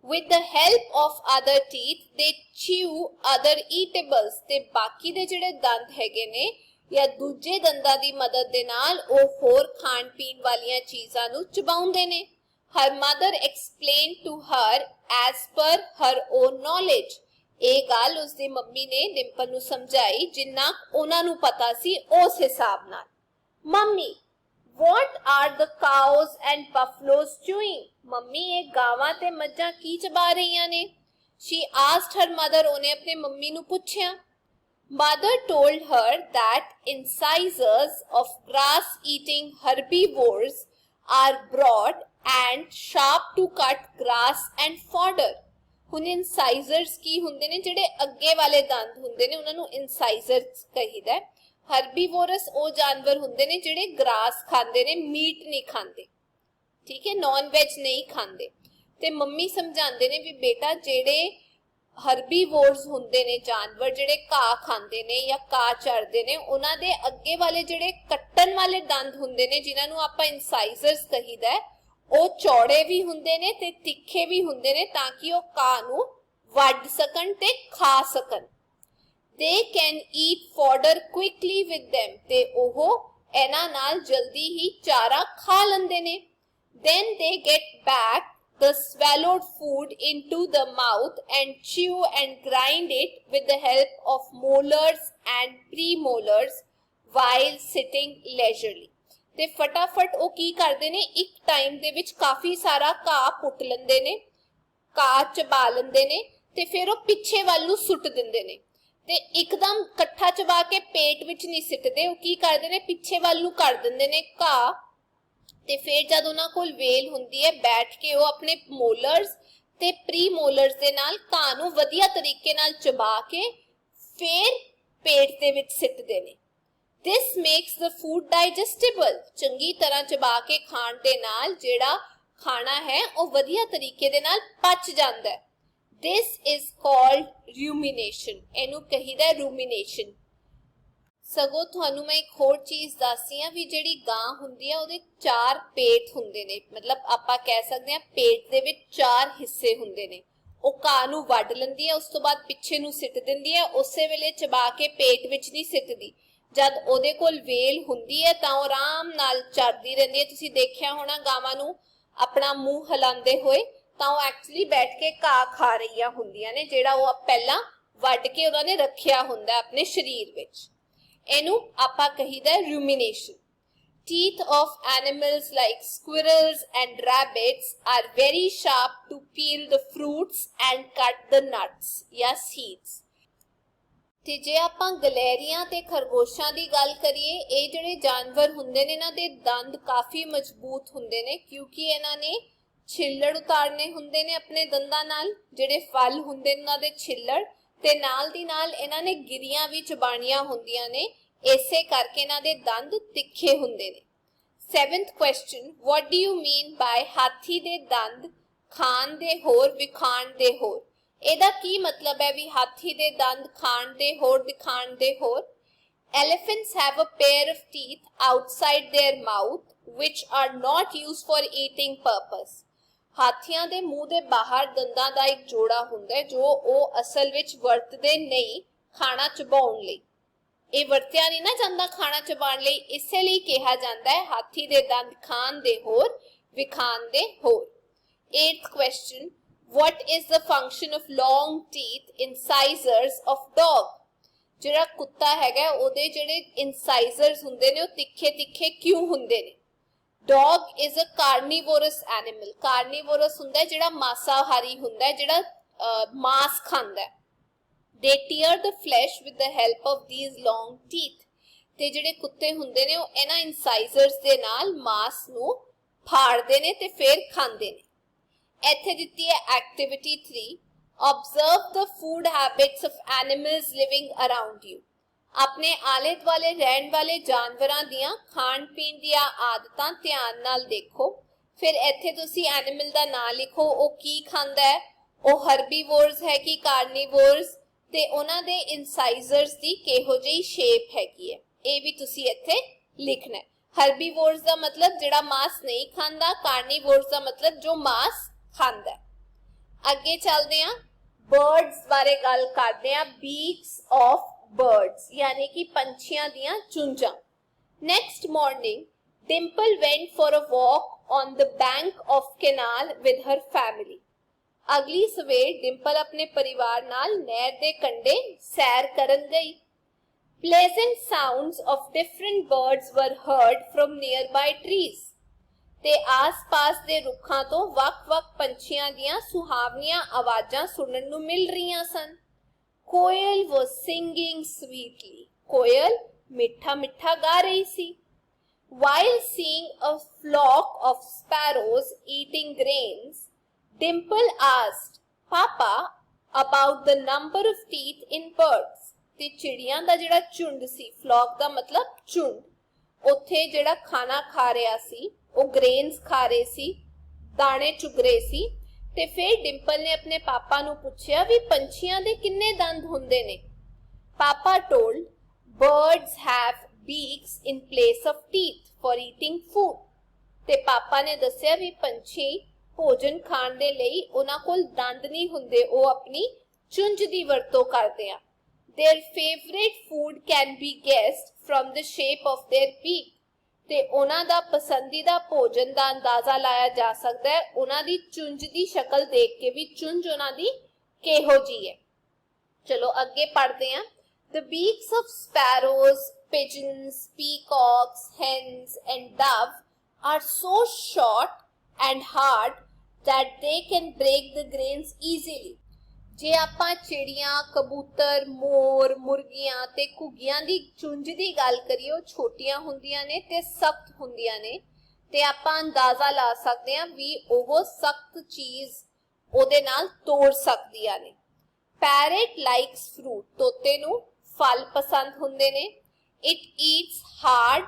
A: With the help of other teeth, they chew other eatables. ਤੇ ਬਾਕੀ ਦੇ ਜਿਹੜੇ ਦੰਦ ਹੈਗੇ ਨੇ ਜਾਂ ਦੂਜੇ ਦੰਦਾਂ ਦੀ ਮਦਦ ਦੇ ਨਾਲ ਉਹ ਹੋਰ ਖਾਣ ਪੀਣ ਵਾਲੀਆਂ ਚੀਜ਼ਾਂ ਨੂੰ ਚਬਾਉਂਦੇ ਨੇ। Her mother explained to her as per her own knowledge. ਇਹ ਗੱਲ ਉਸਦੀ ਮੰਮੀ ਨੇ ਡਿੰਪਲ ਨੂੰ ਸਮਝਾਈ ਜਿੰਨਾ ਉਹਨਾਂ ਨੂੰ ਪਤਾ ਸੀ ਉਸ ਹਿਸਾਬ ਨਾਲ। Mummy, what are the cows and buffaloes chewing? Mummy, ਇਹ ਗਾਵਾਂ ਤੇ ਮੱਝਾਂ ਕੀ ਚਬਾ ਰਹੀਆਂ ਨੇ? She asked her mother. ਉਹਨੇ ਆਪਣੇ ਮੰਮੀ ਨੂੰ ਪੁੱਛਿਆ। Mother told her that incisors of grass-eating herbivores are broad and sharp to cut grass and fodder. ਹੁਣ ਇਨਸਾਈਜ਼ਰਸ ਕੀ ਹੁੰਦੇ ਨੇ? ਜਿਹੜੇ ਅੱਗੇ ਵਾਲੇ ਦੰਦ ਹੁੰਦੇ ਨੇ ਉਹਨਾਂ ਨੂੰ ਇਨਸਾਈਜ਼ਰਸ ਕਹੀਦਾ ਹੈ। ਹਰਬੀਵੋਰਸ ਉਹ ਜਾਨਵਰ ਹੁੰਦੇ ਨੇ ਜਿਹੜੇ ਗ੍ਰਾਸ ਖਾਂਦੇ ਨੇ, ਮੀਟ ਨਹੀਂ ਖਾਂਦੇ। ਠੀਕ ਹੈ, ਨੌਨ ਵੈਜ ਨਹੀਂ ਖਾਂਦੇ। ਤੇ ਮੰਮੀ ਸਮਝਾਉਂਦੇ ਨੇ ਵੀ ਬੇਟਾ ਜਿਹੜੇ ਹਰਬੀਵੋਰਸ ਹੁੰਦੇ ਨੇ ਜਾਨਵਰ, ਜਿਹੜੇ ਘਾਹ ਖਾਂਦੇ ਨੇ ਜਾਂ ਘਾਹ ਚਰਦੇ ਨੇ, ਉਹਨਾਂ ਦੇ ਅੱਗੇ ਵਾਲੇ ਜਿਹੜੇ ਕੱਟਣ ਵਾਲੇ ਦੰਦ ਹੁੰਦੇ ਨੇ ਜਿਨ੍ਹਾਂ ਨੂੰ ਆਪਾਂ ਇਨਸਾਈਜ਼ਰਸ ਕਹੀਦਾ ਹੈ, ਉਹ ਚੌੜੇ ਵੀ ਹੁੰਦੇ ਨੇ ਤੇ ਤਿੱਖੇ ਵੀ ਹੁੰਦੇ ਨੇ ਤਾਂ ਕਿ ਉਹ ਘਾਹ ਨੂੰ ਵੱਢ ਸਕਣ ਤੇ ਖਾ ਸਕਣ। They can eat fodder quickly with them. ਤੇ ਉਹ ਇਹਨਾਂ ਨਾਲ ਜਲਦੀ ਹੀ ਚਾਰਾ ਖਾ ਲੈਂਦੇ ਨੇ। Then they get back the swallowed food into the mouth and chew and grind it with the help of molars and premolars while sitting leisurely. ਤੇ ਫਟਾਫਟ ਉਹ ਕੀ ਕਰਦੇ ਨੇ, ਇੱਕ ਟਾਈਮ ਦੇ ਵਿੱਚ ਕਾਫੀ ਸਾਰਾ ਘਾਹ ਪੁੱਟ ਲੈਂਦੇ ਨੇ, ਘਾਹ ਚਬਾ ਲੈਂਦੇ ਨੇ ਤੇ ਫਿਰ ਉਹ ਪਿੱਛੇ ਵੱਲ ਨੂੰ ਸੁੱਟ ਦਿੰਦੇ ਨੇ। ਤੇ ਇੱਕਦਮ ਇਕੱਠਾ ਚਬਾ ਕੇ ਪੇਟ ਵਿੱਚ ਨਹੀਂ ਸਿੱਟਦੇ, ਉਹ ਕੀ ਕਰਦੇ ਨੇ ਪਿੱਛੇ ਵੱਲ ਨੂੰ ਕਰ ਦਿੰਦੇ ਨੇ ਘਾਹ। ਤੇ ਫਿਰ ਜਦ ਉਹਨਾਂ ਕੋਲ ਵੇਲ ਹੁੰਦੀ ਹੈ ਬੈਠ ਕੇ ਉਹ ਆਪਣੇ ਮੋਲਰਸ ਤੇ ਪ੍ਰੀ ਮੋਲਰਸ ਦੇ ਨਾਲ ਘਾਹ ਨੂੰ ਵਧੀਆ ਤਰੀਕੇ ਨਾਲ ਚਬਾ ਕੇ ਫਿਰ ਪੇਟ ਦੇ ਵਿੱਚ ਸਿੱਟਦੇ ਨੇ। This makes the food digestible. ਚੰਗੀ ਤਰ੍ਹਾਂ ਚਬਾ ਕੇ ਖਾਣ ਦੇ ਨਾਲ ਜਿਹੜਾ ਖਾਣਾ ਹੈ ਉਹ ਵਧੀਆ ਤਰੀਕੇ ਦੇ ਨਾਲ ਪਚ ਜਾਂਦਾ ਹੈ। This is called rumination. ਇਹਨੂੰ ਕਹੀਦਾ rumination. ਸਗੋਂ ਤੁਹਾਨੂੰ ਮੈਂ ਇੱਕ ਹੋਰ ਚੀਜ਼ ਦੱਸਦੀ ਆ ਵੀ ਜਿਹੜੀ ਗਾਂ ਹੁੰਦੀ ਆ ਉਹਦੇ 4 ਪੇਟ ਹੁੰਦੇ ਨੇ, ਮਤਲਬ ਆਪਾਂ ਕਹਿ ਸਕਦੇ ਆ ਪੇਟ ਦੇ ਵਿੱਚ 4 ਹਿੱਸੇ ਹੁੰਦੇ ਨੇ। ਉਹ ਘਾਹ ਨੂੰ ਵੱਢ ਲੈਂਦੀ ਹੈ, ਉਸ ਤੋਂ ਬਾਅਦ ਪਿੱਛੇ ਨੂੰ ਸਿੱਟ ਦਿੰਦੀ ਹੈ, ਉਸੇ ਵੇਲੇ ਚਬਾ ਕੇ ਪੇਟ ਵਿੱਚ ਨਹੀਂ ਸਿੱਟਦੀ। ਜਦ ਉਹਦੇ ਕੋਲ ਵੇਲ ਹੁੰਦੀ ਹੈ ਤਾਂ ਉਹ ਆਰਾਮ ਨਾਲ ਚਰਦੀ ਰਹਿੰਦੀ ਹੈ। ਤੁਸੀਂ ਦੇਖਿਆ ਹੋਣਾ ਗਾਵਾਂ ਨੂੰ ਆਪਣਾ ਮੂੰਹ ਹਿਲਾਉਂਦੇ ਹੋਏ ਤਾਂ ਉਹ ਐਕਚੁਅਲੀ ਬੈਠ ਕੇ ਘਾਹ ਖਾ ਰਹੀਆਂ ਹੁੰਦੀਆਂ ਨੇ, ਜਿਹੜਾ ਉਹ ਪਹਿਲਾਂ ਵੱਢ ਕੇ ਉਹਨਾਂ ਨੇ ਰੱਖਿਆ ਹੁੰਦਾ ਆਪਣੇ ਸਰੀਰ ਵਿੱਚ। ਇਹਨੂੰ ਆਪਾਂ ਕਹੀਦਾ rumination। Teeth of animals like squirrels and rabbits are very sharp to peel the fruits and cut the nuts या seeds। ਤੇ ਜੇ ਆਪਾਂ ਗਲੈਰੀਆਂ ਤੇ ਖਰਗੋਸ਼ਾਂ ਦੀ ਗੱਲ ਕਰੀਏ, ਇਹ ਜਿਹੜੇ ਜਾਨਵਰ ਹੁੰਦੇ ਨੇ ਇਹਨਾਂ ਦੇ ਦੰਦ ਕਾਫੀ ਮਜ਼ਬੂਤ ਹੁੰਦੇ ਨੇ, ਕਿਉਂਕਿ ਇਹਨਾਂ ਨੇ ਛਿੱਲੜ ਉਤਾਰਨੇ ਹੁੰਦੇ ਨੇ ਆਪਣੇ ਦੰਦਾਂ ਨਾਲ, ਜਿਹੜੇ ਫਲ ਹੁੰਦੇ ਨੇ ਉਹਨਾਂ ਦੇ ਛਿੱਲੜ, ਤੇ ਨਾਲ ਦੀ ਨਾਲ ਇਹਨਾਂ ਨੇ ਗਿਰੀਆਂ ਵੀ ਚਬਾਣੀਆਂ ਹੁੰਦੀਆਂ ਨੇ, ਇਸੇ ਕਰਕੇ ਇਹਨਾਂ ਦੇ ਦੰਦ ਤਿੱਖੇ ਹੁੰਦੇ ਨੇ। 7th question, what do you mean by ਹਾਥੀ ਦੇ ਦੰਦ ਖਾਣ ਦੇ ਹੋਰ ਵਿਖਾਣ ਦੇ ਹੋਰ? ਇਹਦਾ ਕੀ ਮਤਲਬ ਹੈ ਵੀ ਹਾਥੀ ਦੇ ਦੰਦ ਖਾਣ ਦੇ ਹੋਰ ਦਿਖਾਣ ਦੇ ਹੋਰ? Elephants have a pair of teeth outside their mouth which are not used for eating purpose। ਹਾਥੀਆਂ ਦੇ ਮੂੰਹ ਦੇ ਬਾਹਰ ਦੰਦਾਂ ਦਾ ਇੱਕ ਜੋੜਾ ਹੁੰਦਾ ਹੈ ਜੋ ਉਹ ਅਸਲ ਵਿੱਚ ਵਰਤਦੇ ਨਹੀਂ ਖਾਣਾ ਚਬਾਉਣ ਲਈ। ਇਹ ਵਰਤਿਆ ਨਹੀਂ ਨਾ ਜਾਂਦਾ ਖਾਣਾ ਚਬਾਉਣ ਲਈ, ਇਸੇ ਲਈ ਕਿਹਾ ਜਾਂਦਾ ਹੈ ਹਾਥੀ ਦੇ ਦੰਦ ਖਾਣ ਦੇ ਹੋਰ ਵਿਖਾਣ ਦੇ ਹੋਰ। 8th question, what is the function of long teeth incisors of dog? ਜਿਹੜਾ ਕੁੱਤਾ ਹੈਗਾ ਉਹਦੇ ਜਿਹੜੇ incisors ਹੁੰਦੇ ਨੇ ਉਹ ਤਿੱਖੇ ਤਿੱਖੇ ਕਿਉਂ ਹੁੰਦੇ ਨੇ? Dog is a carnivorous animal। carnivorous ਹੁੰਦਾ ਹੈ ਜਿਹੜਾ ਮਾਸਾਹਾਰੀ ਹੁੰਦਾ ਹੈ, ਜਿਹੜਾ ਮਾਸ ਖਾਂਦਾ ਹੈ। They tear the flesh with the help of these long teeth। ਤੇ ਜਿਹੜੇ ਕੁੱਤੇ ਹੁੰਦੇ ਨੇ ਉਹ ਇਹਨਾਂ incisors ਦੇ ਨਾਲ ਮਾਸ ਨੂੰ ਫਾੜਦੇ ਨੇ ਤੇ ਫਿਰ ਖਾਂਦੇ ਨੇ। ਇੱਥੇ ਦਿੱਤੀ ਹੈ activity 3, observe the food habits of animals living around you। ਆਪਣੇ ਆਲੇ ਦੁਆਲੇ ਰਹਿਣ ਵਾਲੇ ਜਾਨਵਰਾਂ ਦੀਆਂ ਖਾਣ ਪੀਣ ਦੀਆਂ ਆਦਤਾਂ ਧਿਆਨ ਨਾਲ ਦੇਖੋ। ਫਿਰ ਇੱਥੇ ਤੁਸੀਂ ਐਨੀਮਲ ਦਾ ਨਾਮ ਲਿਖੋ, ਉਹ ਕੀ ਖਾਂਦਾ ਹੈ, ਉਹ ਹਰਬੀਵੋਰਸ ਹੈ ਕਿ ਕਾਰਨੀਵੋਰਸ, ਤੇ ਉਹਨਾਂ ਦੇ ਇਨਸਾਈਜ਼ਰਸ ਦੀ ਕਿਹੋ ਜਿਹੀ ਸ਼ੇਪ ਹੈਗੀ ਹੈ, ਇਹ ਵੀ ਤੁਸੀਂ ਇੱਥੇ ਲਿਖਣਾ ਹੈ। ਹਰਬੀਵੋਰਸ ਦਾ ਮਤਲਬ ਜਿਹੜਾ ਮਾਸ ਨਹੀਂ ਖਾਂਦਾ, ਕਾਰਨੀਵੋਰਸ ਦਾ ਮਤਲਬ ਜੋ ਮਾਸ ਖਾਂਦਾ ਹੈ। ਅੱਗੇ ਚੱਲਦੇ ਹਾਂ, ਬਰਡਸ ਬਾਰੇ ਗੱਲ ਕਰਦੇ ਹਾਂ। ਬੀਕਸ ਆਫ birds यानी कि पंछियां दियां चुंझां। Next morning, Dimple went for a walk on the bank of canal with her family। अगली सवेर डिंपल अपने परिवार नाल नहर दे कंडे सैर करन गई। Pleasant sounds of different birds were heard from nearby trees। ते आस-पास दे रुखां तो वख-वख पंछियां दियां सुहावनियां आवाजां सुनन नूं मिल रहीआं सन। कोयल was singing sweetly। कोयल मिठा मिठा गा रही सी। While seeing a flock of sparrows eating grains, Dimple asked Papa about the number of teeth in birds। ते चिड़ियां दा जिहड़ा झुंड सी, flock दा मतलब झुंड, उत्थे जिहड़ा खाना खा रहा सी, ਉਹ grains खा रहे सी, दाने चुग रहे सी। ਤੇ ਫਿਰ ਡਿੰਪਲ ਨੇ ਆਪਣੇ ਪਾਪਾ ਨੂੰ ਪੁੱਛਿਆ ਵੀ ਪੰਛੀਆਂ ਦੇ ਕਿੰਨੇ ਦੰਦ ਹੁੰਦੇ ਨੇ। ਪਾਪਾ told birds have beaks in place of teeth for eating food। ਤੇ ਪਾਪਾ ਨੇ ਦੱਸਿਆ ਵੀ ਪੰਛੀ ਭੋਜਨ ਖਾਣ ਦੇ ਲਈ ਉਹਨਾਂ ਕੋਲ ਦੰਦ ਨਹੀਂ ਹੁੰਦੇ, ਉਹ ਆਪਣੀ ਚੁੰਝ ਦੀ ਵਰਤੋਂ ਕਰਦੇ ਆ। Their favorite food can be guessed from the shape of their beak। ਤੇ ਉਹਨਾਂ ਦਾ ਪਸੰਦੀਦਾ ਭੋਜਨ ਦਾ ਅੰਦਾਜ਼ਾ ਲਾਇਆ ਜਾ ਸਕਦਾ ਹੈ ਉਹਨਾਂ ਦੀ ਚੁੰਝ ਦੀ ਸ਼ਕਲ ਦੇਖ ਕੇ ਵੀ ਚੁੰਝ ਉਹਨਾਂ ਦੀ ਕਿਹੋ ਜੀ ਹੈ। ਚਲੋ ਅੱਗੇ ਪੜ੍ਹਦੇ ਹਾਂ। The beaks of sparrows, pigeons, peacocks, hens and dove are so short and hard that they can break the grains easily। ਜੇ ਆਪਾਂ ਚਿੜੀਆਂ, ਕਬੂਤਰ, ਮੋਰ, ਮੁਰਗੀਆਂ ਤੇ ਘੁੱਗੀਆਂ ਦੀ ਚੁੰਝ ਦੀ ਗੱਲ ਕਰੀਏ, ਉਹ ਛੋਟੀਆਂ ਹੁੰਦੀਆਂ ਨੇ ਤੇ ਸਖਤ ਹੁੰਦੀਆਂ ਨੇ, ਤੇ ਆਪਾਂ ਅੰਦਾਜ਼ਾ ਲਾ ਸਕਦੇ ਹਾਂ ਵੀ ਉਹ ਸਖਤ ਚੀਜ਼ ਉਹਦੇ ਨਾਲ ਤੋੜ ਸਕਦੀਆਂ ਨੇ। Parrot likes fruit. ਤੋਤੇ ਨੂੰ ਫਲ ਪਸੰਦ ਹੁੰਦੇ ਨੇ। It eats hard,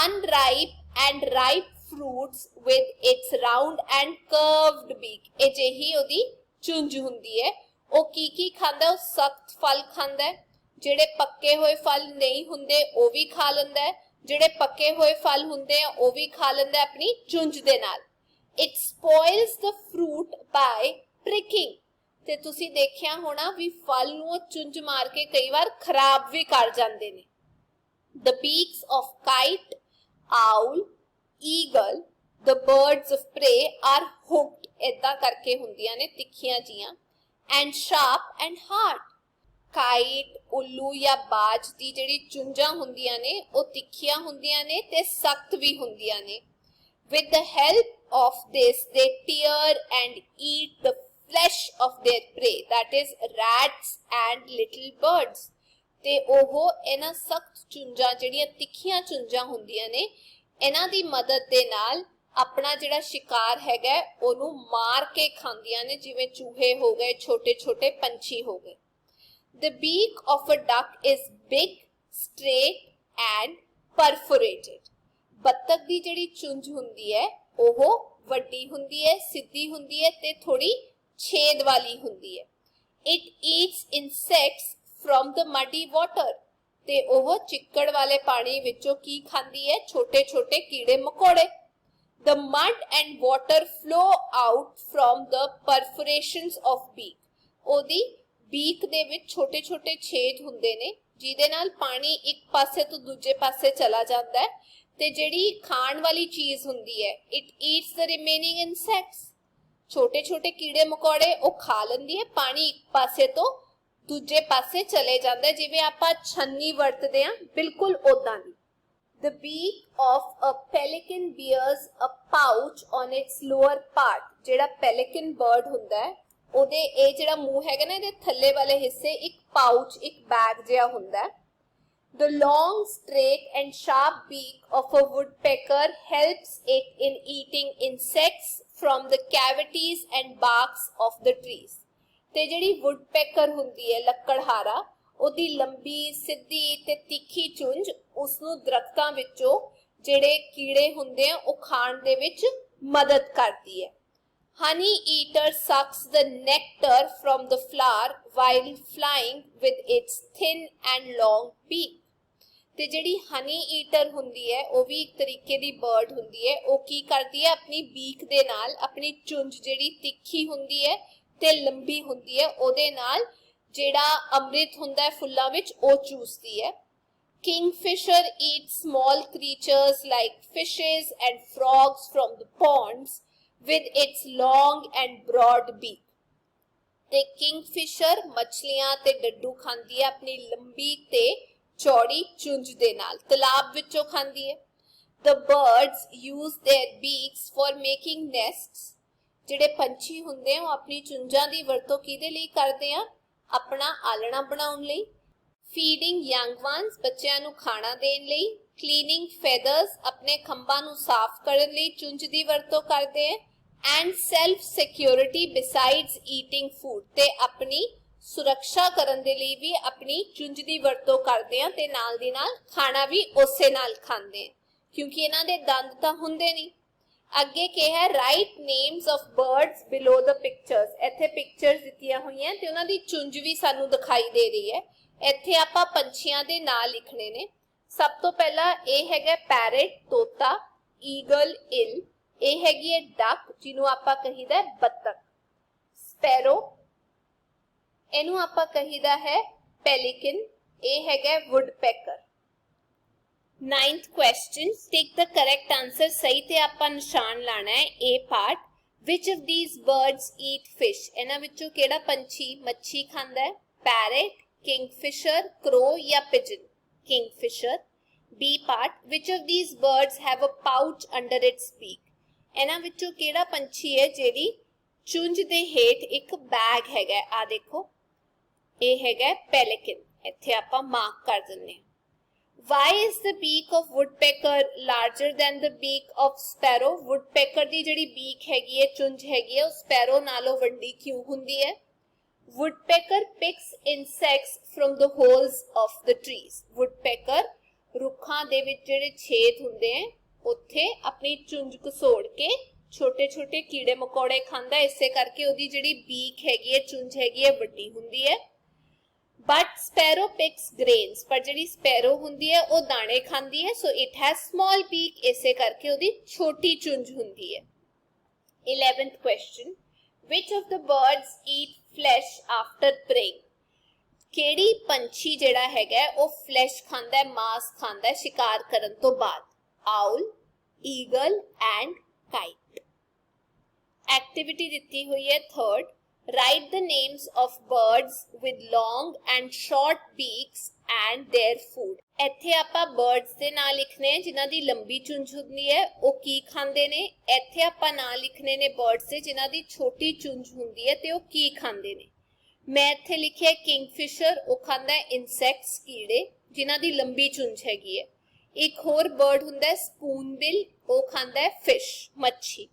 A: unripe and ripe fruits with its round and curved beak। ਇਹ ਜਿਹੀ ਉਹਦੀ ਚੁੰਝ ਹੁੰਦੀ ਹੈ। ਉਹ ਕੀ ਖਾਂਦਾ? ਉਹ ਸਖਤ ਫਲ ਖਾਂਦਾ ਹੈ। ਜਿਹੜੇ ਪੱਕੇ ਹੋਏ ਫਲ ਨਹੀਂ ਹੁੰਦੇ ਉਹ ਵੀ ਖਾ ਲੈਂਦਾ ਹੈ, ਜਿਹੜੇ ਪੱਕੇ ਹੋਏ ਫਲ ਹੁੰਦੇ ਆ ਉਹ ਵੀ ਖਾ ਲੈਂਦਾ ਆਪਣੀ ਚੁੰਝ ਦੇ ਨਾਲ। It spoils the fruit by pricking। ਤੇ ਤੁਸੀਂ ਦੇਖਿਆ ਹੋਣਾ ਵੀ ਫਲ ਨੂੰ ਉਹ ਚੁੰਝ ਮਾਰ ਕੇ ਕਈ ਵਾਰ ਖਰਾਬ ਵੀ ਕਰ ਜਾਂਦੇ ਨੇ। The beaks of kite, owl, eagle, the birds of prey are hooked। इदां करके हुंदियां ने तिखियां जियां and sharp and hard. Kite उल्लू या बाज दी जिहड़ी चुंझां हुंदियां ने ਉਹ ਤਿੱਖੀਆਂ ਹੁੰਦੀਆਂ ਨੇ ਤੇ ਸਖਤ ਵੀ ਹੁੰਦੀਆਂ ਨੇ। With the help of this they tear and eat the flesh of their prey, that is rats and little birds। ਤੇ ਉਹ ਇਹਨਾਂ ਸਖਤ ਚੁੰਝਾਂ ਜਿਹੜੀਆਂ ਤਿੱਖੀਆਂ ਚੁੰਝਾਂ ਹੁੰਦੀਆਂ ਨੇ ਇਹਨਾਂ ਦੀ ਮਦਦ ਦੇ ਨਾਲ ਆਪਣਾ ਜਿਹੜਾ ਸ਼ਿਕਾਰ ਹੈਗਾ ਉਹਨੂੰ ਮਾਰ ਕੇ ਖਾਂਦੀਆਂ ਨੇ, ਜਿਵੇਂ ਚੂਹੇ ਹੋ ਗਏ, ਛੋਟੇ ਛੋਟੇ ਪੰਛੀ ਹੋ ਗਏ। The beak of a duck is big, straight and perforated। ਬੱਤਖ ਦੀ ਜਿਹੜੀ ਚੁੰਝ ਹੁੰਦੀ ਹੈ ਉਹ ਵੱਡੀ ਹੁੰਦੀ ਹੈ, ਸਿੱਧੀ ਹੁੰਦੀ ਹੈ ਤੇ ਥੋੜੀ ਛੇਦ ਵਾਲੀ ਹੁੰਦੀ ਹੈ। It eats insects from the muddy water। ਤੇ ਉਹ ਚਿੱਕੜ ਵਾਲੇ ਪਾਣੀ ਵਿੱਚੋਂ ਕੀ ਖਾਂਦੀ ਹੈ? ਛੋਟੇ ਛੋਟੇ ਕੀੜੇ ਮਕੌੜੇ। The mud and water flow out from the perforations of beak। ਉਹਦੀ ਬੀਕ ਦੇ ਵਿੱਚ ਛੋਟੇ ਛੋਟੇ ਛੇਦ ਹੁੰਦੇ ਨੇ ਜਿਹਦੇ ਨਾਲ ਪਾਣੀ ਇੱਕ ਪਾਸੇ ਤੋਂ ਦੂਜੇ ਪਾਸੇ ਚਲਾ ਜਾਂਦਾ ਹੈ ਤੇ ਜਿਹੜੀ ਖਾਣ ਵਾਲੀ ਚੀਜ਼ ਹੁੰਦੀ ਹੈ it Eats the remaining insects. ਛੋਟੇ ਛੋਟੇ ਕੀੜੇ ਮਕੌੜੇ ਉਹ ਖਾ ਲੈਂਦੀ ਹੈ, ਪਾਣੀ ਇੱਕ ਪਾਸੇ ਤੋਂ ਦੂਜੇ ਪਾਸੇ ਚਲੇ ਜਾਂਦਾ ਹੈ, ਜਿਵੇਂ ਆਪਾਂ ਛੰਨੀ ਵਰਤਦੇ ਹਾਂ ਬਿਲਕੁਲ ਉਦਾਂ ਦੀ। The beak of a pelican bears a pouch on its lower part। ਜਿਹੜਾ pelican bird ਹੁੰਦਾ ਹੈ ਉਹਦੇ ਇਹ ਜਿਹੜਾ ਮੂੰਹ ਹੈਗਾ ਨਾ ਇਹਦੇ ਥੱਲੇ ਵਾਲੇ ਹਿੱਸੇ ਇੱਕ ਪਾਊਚ, ਇੱਕ ਬੈਗ ਜਿਹਾ ਹੁੰਦਾ ਹੈ। The long, straight and sharp beak of a woodpecker helps it in eating insects from the cavities and barks of the trees। ਤੇ ਜਿਹੜੀ woodpecker ਹੁੰਦੀ ਹੈ ਲੱਕੜਹਾਰਾ, ਉਹਦੀ ਲੰਬੀ ਸਿੱਧੀ ਤੇ ਤਿੱਖੀ ਚੁੰਝ ਉਸਨੂੰ ਦਰਖਤਾਂ ਵਿੱਚੋਂ ਜਿਹੜੇ ਕੀੜੇ ਹੁੰਦੇ ਆ ਉਹ ਖਾਣ ਦੇ ਵਿੱਚ ਮਦਦ ਕਰਦੀ ਹੈ। Honey eater sucks the nectar from the flower while flying with its thin and long beak। ਤੇ ਜਿਹੜੀ ਹਨੀ ਈਟਰ ਹੁੰਦੀ ਹੈ ਉਹ ਵੀ ਇੱਕ ਤਰੀਕੇ ਦੀ ਬਰਡ ਹੁੰਦੀ ਹੈ। ਉਹ ਕੀ ਕਰਦੀ ਹੈ? ਆਪਣੀ ਬੀਕ ਦੇ ਨਾਲ ਆਪਣੀ ਚੁੰਝ ਜਿਹੜੀ ਤਿੱਖੀ ਹੁੰਦੀ ਹੈ ਤੇ ਲੰਬੀ ਹੁੰਦੀ ਹੈ ਉਹਦੇ ਨਾਲ ਜਿਹੜਾ ਅੰਮ੍ਰਿਤ ਹੁੰਦਾ ਹੈ ਫੁੱਲਾਂ ਵਿੱਚ ਉਹ ਚੂਸਦੀ ਹੈ। Kingfisher eats small creatures like fishes and frogs from the ponds with its long and broad beak। ਤੇ ਕਿੰਗਫਿਸ਼ਰ ਮੱਛਲੀਆਂ ਤੇ ਡੱਡੂ ਖਾਂਦੀ ਹੈ ਆਪਣੀ ਲੰਬੀ ਤੇ ਚੌੜੀ ਚੁੰਝ ਦੇ ਨਾਲ, ਤਲਾਬ ਵਿੱਚੋਂ ਖਾਂਦੀ ਹੈ। The birds use their beaks for making nests। ਜਿਹੜੇ ਪੰਛੀ ਹੁੰਦੇ ਆ ਉਹ ਆਪਣੀ ਚੁੰਝਾਂ ਦੀ ਵਰਤੋਂ ਕਿਹਦੇ ਲਈ ਕਰਦੇ ਆ? ਆਪਣਾ ਆਲਣਾ ਬਣਾਉਣ ਲਈ। Feeding young ones ਬੱਚਿਆਂ ਨੂੰ ਖਾਣਾ ਦੇਣ ਲਈ। Cleaning feathers ਆਪਣੇ ਖੰਭਾਂ ਨੂੰ ਸਾਫ਼ ਕਰਨ ਲਈ ਚੁੰਝ ਦੀ ਵਰਤੋਂ ਕਰਦੇ ਆ। And self security besides eating food ਤੇ ਆਪਣੀ ਸੁਰੱਖਿਆ ਕਰਨ ਦੇ ਲਈ ਵੀ ਆਪਣੀ ਚੁੰਝ ਦੀ ਵਰਤੋਂ ਕਰਦੇ ਆ ਤੇ ਨਾਲ ਦੀ ਨਾਲ ਖਾਣਾ ਵੀ ਉਸੇ ਨਾਲ ਖਾਂਦੇ ਆ ਕਿਉਂਕਿ ਇਹਨਾਂ ਦੇ ਦੰਦ ਤਾਂ ਹੁੰਦੇ ਨਹੀਂ। ਅੱਗੇ ਕਿਹਾ right names of birds below the pictures. ਇੱਥੇ ਪਿਕਚਰਸ ਦਿੱਤੀਆਂ ਹੋਈਆਂ ਤੇ ਉਹਨਾਂ ਦੀ ਚੁੰਝ ਵੀ ਸਾਨੂੰ ਦਿਖਾਈ ਦੇ ਰਹੀ ਹੈ। ਇੱਥੇ ਆਪਾਂ ਪੰਛੀਆਂ ਦੇ ਨਾਂ ਲਿਖਣੇ ਨੇ। ਸਭ ਤੋਂ ਪਹਿਲਾਂ ਇਹ ਹੈਗਾ ਪੈਰਟ ਤੋਤਾ, ਈਗਲ ਇਲ, ਇਹ ਹੈਗੀ ਹੈ ਡਕ ਜਿਹਨੂੰ ਆਪਾਂ ਕਹੀਦਾ ਹੈ ਬੱਤਖ, ਸਪੈਰੋ ਇਹਨੂੰ ਆਪਾਂ ਕਹੀਦਾ ਹੈ ਪੈਲਿਕਨ, ਇਹ ਹੈਗਾ woodpecker. 9th question, take the correct answer। ਸਹੀ ਤੇ ਆਪਾਂ ਨਿਸ਼ਾਨ ਲਾਣਾ ਹੈ A part। Which of these birds eat fish? ਇਹਨਾਂ ਵਿੱਚੋਂ ਕਿਹੜਾ ਪੰਛੀ ਮੱਛੀ ਖਾਂਦਾ ਹੈ? ਪੈਰਟ, kingfisher, crow ਜਾਂ pigeon? Kingfisher। B part, which of these birds have a pouch under its beak? ਇਹਨਾਂ ਵਿੱਚੋਂ ਕਿਹੜਾ ਪੰਛੀ ਹੈ ਜਿਹੜੀ ਚੁੰਝ ਦੇ ਹੇਠ ਇੱਕ ਬੈਗ ਹੈਗਾ? ਆ ਦੇਖੋ ਇਹ ਹੈਗਾ ਪੈਲਿਕਨ, ਇੱਥੇ ਆਪਾਂ ਮਾਰਕ ਕਰ ਦਿੰਦੇ ਹਾਂ। Why is the beak of woodpecker larger than the beak of sparrow? woodpecker ਦੀ ਜਿਹੜੀ beak ਹੈਗੀ ਹੈ, ਚੁੰਝ ਹੈਗੀ ਹੈ, ਉਹ sparrow ਨਾਲੋਂ ਵੱਡੀ ਕਿਉਂ ਹੁੰਦੀ ਹੈ? woodpecker picks insects from the holes of the trees। woodpecker ਰੁੱਖਾਂ ਦੇ ਵਿੱਚ ਜਿਹੜੇ ਛੇਦ ਹੁੰਦੇ ਹੈ ਉੱਥੇ ਆਪਣੀ ਚੁੰਝ ਘਸੋੜ ਕੇ ਛੋਟੇ ਛੋਟੇ ਕੀੜੇ ਮਕੌੜੇ ਖਾਂਦਾ, ਇਸੇ ਕਰਕੇ ਉਹਦੀ ਜਿਹੜੀ beak ਹੈਗੀ ਹੈ, ਚੁੰਝ ਹੈਗੀ ਹੈ, ਵੱਡੀ ਹੁੰਦੀ ਹੈ। But sparrow picks grains। ਪਰ ਜਿਹੜੀ sparrow ਹੁੰਦੀ ਹੈ ਉਹ ਦਾਣੇ ਖਾਂਦੀ ਹੈ, so it has small beak, ਇਸੇ ਕਰਕੇ ਉਹਦੀ ਛੋਟੀ ਚੁੰਝ ਹੁੰਦੀ ਹੈ। 11th question, which of the birds eat flesh after preying? ਕਿਹੜੀ ਪੰਛੀ ਜਿਹੜਾ ਹੈਗਾ ਉਹ flesh ਖਾਂਦਾ ਹੈ, ਮਾंस ਖਾਂਦਾ ਹੈ ਸ਼ਿਕਾਰ ਕਰਨ ਤੋਂ ਬਾਅਦ? Owl, eagle and kite। Activity दिती हुई है third, right the names of birds with long and short beaks and their food. ਇੱਥੇ ਆਪਾਂ ਬਰਡਸ ਦੇ ਨਾਂ ਲਿਖਨੇ ਆ ਜਿਨ੍ਹਾਂ ਦੀ ਲੰਬੀ ਚੁੰਝ ਹੁੰਦੀ ਹੈ, ਉਹ ਕੀ ਖਾਂਦੇ ਨੇ। ਇੱਥੇ ਆਪਾਂ ਨਾਂ ਲਿਖਨੇ ਨੇ ਬਰਡਸ ਦੇ ਜਿਨ੍ਹਾਂ ਦੀ ਛੋਟੀ ਚੁੰਝ ਹੁੰਦੀ ਹੈ ਤੇ ਉਹ ਕੀ ਖਾਂਦੇ ਨੇ। ਮੈਂ ਇੱਥੇ ਲਿਖਿਆ ਕਿੰਗਫਿਸ਼ਰ, ਉਹ ਖਾਂਦਾ ਹੈ ਇਨਸੈਕਟਸ, ਕੀੜੇ ਜਿਨ੍ਹਾਂ ਦੀ ਲੰਬੀ ਚੁੰਝ ਹੈਗੀ ਹੈ। ਇੱਕ ਹੋਰ ਬਰਡ ਹੁੰਦਾ ਹੈ ਸਪੂਨਬਿਲ, ਉਹ ਖਾਂਦਾ ਹੈ ਫਿਸ਼, ਮੱਛੀ।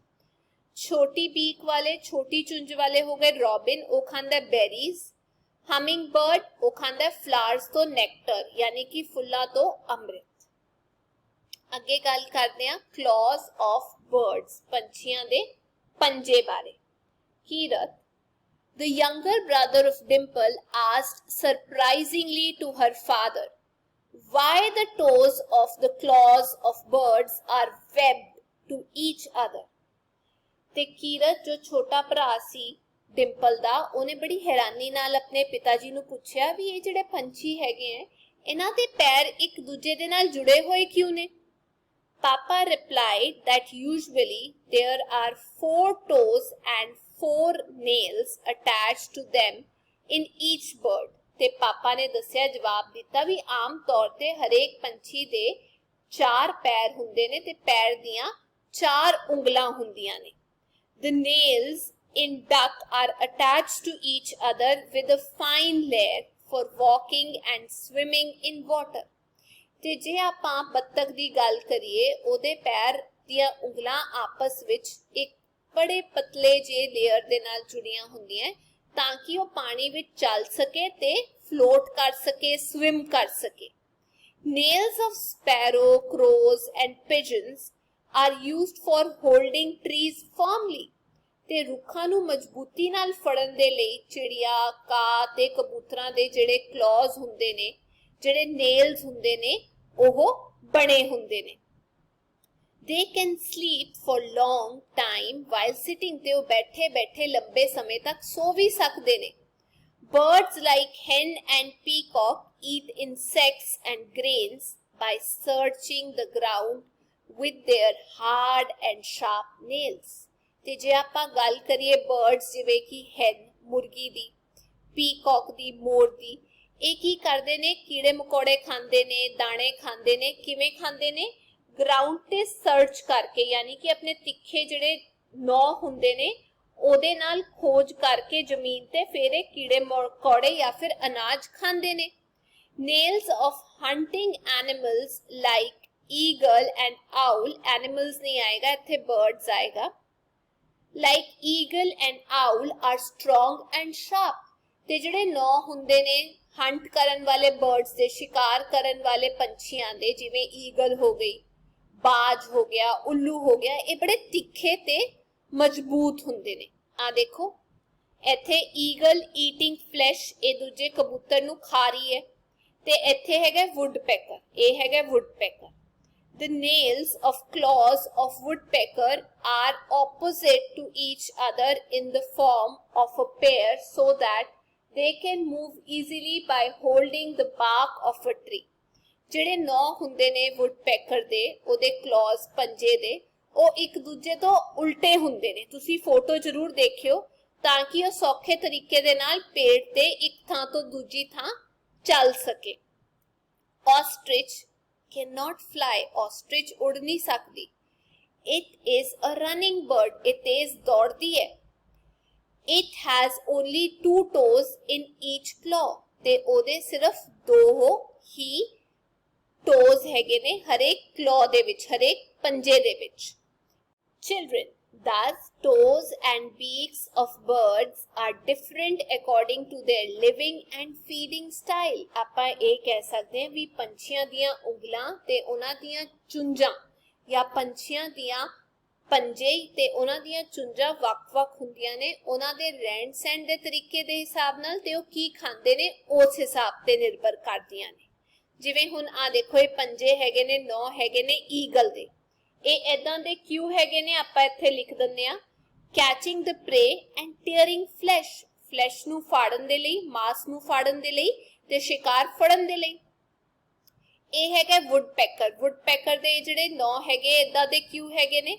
A: छोटी बीक वाले, छोटी चुंज वाले हो गए रॉबिन, वो खांदा है बेरीज। हमिंग बर्ड वो खांदा है फ्लावर्स तो नेक्टर यानी कि फुल्ला तो अमृत। अगे गल करते हैं क्लॉज ऑफ बर्ड्स, पंछियां दे पंजे बारे। Kirat, the younger brother of Dimple asked surprisingly to her father why the toes of the claws of birds are webbed to each other। ਤੇ ਕੀਰਤ ਜੋ ਛੋਟਾ ਭਰਾ ਸੀ ਡਿੰਪਲ ਦਾ, ਉਹਨੇ ਬੜੀ ਹੈਰਾਨੀ ਨਾਲ ਆਪਣੇ ਪਿਤਾ ਜੀ ਨੂੰ ਪੁੱਛਿਆ ਵੀ ਇਹ ਜਿਹੜੇ ਪੰਛੀ ਹੈਗੇ ਆ ਇਹਨਾਂ ਦੇ ਪੈਰ ਇੱਕ ਦੂਜੇ ਦੇ ਨਾਲ ਜੁੜੇ ਹੋਏ ਕਿਉਂ ਨੇ। ਪਾਪਾ replied that usually there are 4 toes and 4 nails attached to them in each bird। ਤੇ ਪਾਪਾ ਨੇ ਦੱਸਿਆ, ਜਵਾਬ ਦਿੱਤਾ ਵੀ ਆਮ ਤੌਰ ਤੇ ਹਰੇਕ ਪੰਛੀ ਦੇ 4 ਪੈਰ ਹੁੰਦੇ ਨੇ ਤੇ ਪੈਰ ਦੀਆਂ 4 ਉਂਗਲਾਂ ਹੁੰਦੀਆਂ ਨੇ। The nails in duck are attached to each other with a fine layer for walking and swimming in water। ਤੇ ਜੇ ਆਪਾਂ ਬੱਤਖ ਦੀ ਗੱਲ ਕਰੀਏ, ਉਹਦੇ ਪੈਰ ਦੀਆਂ ਉਂਗਲਾਂ ਆਪਸ ਵਿੱਚ ਇੱਕ ਬੜੇ ਪਤਲੇ ਜਿਹੇ ਲੇਅਰ ਦੇ ਨਾਲ ਜੁੜੀਆਂ ਹੁੰਦੀਆਂ ਤਾਂ ਕਿ ਉਹ ਪਾਣੀ ਵਿੱਚ ਚੱਲ ਸਕੇ ਤੇ ਫਲੋਟ ਕਰ ਸਕੇ, ਸਵਿਮ ਕਰ ਸਕੇ। Nails of sparrow, crows and pigeons are used for holding trees firmly। ਤੇ ਰੁੱਖਾਂ ਨੂੰ ਮਜ਼ਬੂਤੀ ਨਾਲ ਫੜਨ ਦੇ ਲਈ ਚਿੜੀਆਂ, ਕਾਂ ਤੇ ਕਬੂਤਰਾਂ ਦੇ ਜਿਹੜੇ ਕਲੌਜ਼ ਹੁੰਦੇ ਨੇ, ਜਿਹੜੇ ਨੇਲਸ ਹੁੰਦੇ ਨੇ, ਉਹ ਬਣੇ ਹੁੰਦੇ ਨੇ। They can sleep for long time while sitting। ਤੇ ਉਹ ਬੈਠੇ ਬੈਠੇ ਲੰਬੇ ਸਮੇਂ ਤੱਕ ਸੋ ਵੀ ਸਕਦੇ ਨੇ। Birds like hen and peacock eat insects and grains by searching the ground with their hard and sharp nails। ਤੇ ਜੇ ਆਪਾਂ ਗੱਲ ਕਰੀਏ ਬਰਡਸ ਜਿਵੇਂ ਕਿ ਹੈਨ, ਮੁਰਗੀ ਦੀ, ਪੀਕੌਕ ਦੀ, ਮੋਰ ਦੀ, ਇਹ ਕੀ ਕਰਦੇ ਨੇ, ਕੀੜੇ ਮਕੌੜੇ ਖਾਂਦੇ ਨੇ, ਦਾਣੇ ਖਾਂਦੇ ਨੇ। ਕਿਵੇਂ ਖਾਂਦੇ ਨੇ? ਗਰਾਊਂਡ ਤੇ ਸਰਚ ਕਰਕੇ, ਯਾਨੀ ਕਿ ਆਪਣੇ ਤਿੱਖੇ ਜਿਹੜੇ ਨੌ ਹੁੰਦੇ ਨੇ ਉਹਦੇ ਨਾਲ ਖੋਜ ਕਰਕੇ ਜ਼ਮੀਨ ਤੇ ਫਿਰ ਇਹ ਕੀੜੇ ਮਕੌੜੇ ਜਾਂ ਫਿਰ ਅਨਾਜ ਖਾਂਦੇ ਨੇ। Nails of hunting animals like eagle and owl, animals ਨਹੀਂ ਆਏਗਾ ਇੱਥੇ, ਬਰਡਸ ਆਏਗਾ। Like eagle and owl are strong and sharp। ਤੇ ਜਿਹੜੇ ਨੌ ਹੁੰਦੇ ਨੇ ਹੰਟ ਕਰਨ ਵਾਲੇ ਬਰਡਸ ਦੇ, ਸ਼ਿਕਾਰ ਕਰਨ ਵਾਲੇ ਪੰਛੀਆਂ ਦੇ, ਜਿਵੇਂ ਈਗਲ ਹੋ ਗਈ, ਬਾਜ ਹੋ ਗਿਆ, ਉੱਲੂ ਹੋ ਗਿਆ, ਇਹ ਬੜੇ ਤਿੱਖੇ ਤੇ ਮਜ਼ਬੂਤ ਹੁੰਦੇ ਨੇ। ਆ ਦੇਖੋ ਇੱਥੇ ਈਗਲ ਈਟਿੰਗ ਫਲੈਸ਼, ਇਹ ਦੂਜੇ ਕਬੂਤਰ ਨੂੰ ਖਾ ਰਹੀ ਹੈ। ਤੇ ਇੱਥੇ ਹੈਗਾ ਵੁੱਡਪੈਕਰ, ਇਹ ਹੈਗਾ woodpecker. The nails of claws of woodpecker are opposite to each other in the form of a pair so that they can move easily by holding the bark of a tree। ਜਿਹੜੇ ਨੌ ਹੁੰਦੇ ਨੇ woodpecker ਦੇ, ਉਹਦੇ claws ਪੰਜੇ ਦੇ, ਉਹ ਇੱਕ ਦੂਜੇ ਤੋਂ ਉਲਟੇ ਹੁੰਦੇ ਨੇ। ਤੁਸੀਂ ਫੋਟੋ ਜ਼ਰੂਰ ਦੇਖਿਓ ਤਾਂ ਕਿ ਉਹ ਸੌਖੇ ਤਰੀਕੇ ਦੇ ਨਾਲ ਪੇੜ ਤੇ ਇੱਕ ਥਾਂ ਤੋਂ ਦੂਜੀ ਥਾਂ ਚੱਲ ਸਕੇ। Ostrich cannot fly। ostrich उड़ नहीं सकती। It is a running bird। ये तेज दौड़ती है। It has only 2 toes in each claw। ते ओदे सिर्फ 2 ही toes हैगे ने हर एक claw दे विच, हर एक पंजे दे विच। Children, thus toes and beaks of birds are different according to their living and feeding style। ਆਪਾਂ ਇਹ ਕਹਿ ਸਕਦੇ ਹਾਂ ਵੀ ਪੰਛੀਆਂ ਦੀਆਂ ਉਂਗਲਾਂ ਤੇ ਉਹਨਾਂ ਦੀਆਂ ਚੁੰਝਾਂ ਜਾਂ ਪੰਛੀਆਂ ਦੀਆਂ ਪੰਜੇ ਤੇ ਉਹਨਾਂ ਦੀਆਂ ਚੁੰਝਾਂ ਵੱਖ-ਵੱਖ ਹੁੰਦੀਆਂ ਨੇ ਉਹਨਾਂ ਦੇ ਰਹਿਣ ਸਹਿਣ ਦੇ ਤਰੀਕੇ ਦੇ ਹਿਸਾਬ ਨਾਲ ਤੇ ਉਹ ਕੀ ਖਾਂਦੇ ਨੇ ਉਸ ਹਿਸਾਬ ਤੇ ਨਿਰਭਰ ਕਰਦੀਆਂ ਨੇ। ਜਿਵੇਂ ਹੁਣ ਆ ਦੇਖੋ ਇਹ ਪੰਜੇ ਹੈਗੇ ਨੇ, 9 ਹੈਗੇ ਨੇ ਈਗਲ ਦੇ। ਇਹ ਇਦਾਂ ਦੇ ਕਿਉਂ ਹੈਗੇ ਨੇ ਆਪਾਂ ਇੱਥੇ ਲਿਖ ਦਿੰਦੇ ਆ। Catching the prey and tearing flesh, flesh ਨੂੰ ਫਾੜਨ ਦੇ ਲਈ, ਮਾਸ ਨੂੰ ਫਾੜਨ ਦੇ ਲਈ ਤੇ ਸ਼ਿਕਾਰ ਫੜਨ ਦੇ ਲਈ। ਇਹ ਹੈਗਾ ਵੁੱਡਪੈਕਰ। ਵੁੱਡਪੈਕਰ ਦੇ ਜਿਹੜੇ 9 ਹੈਗੇ ਇਦਾਂ ਦੇ ਕਿਉਂ ਹੈਗੇ ਨੇ?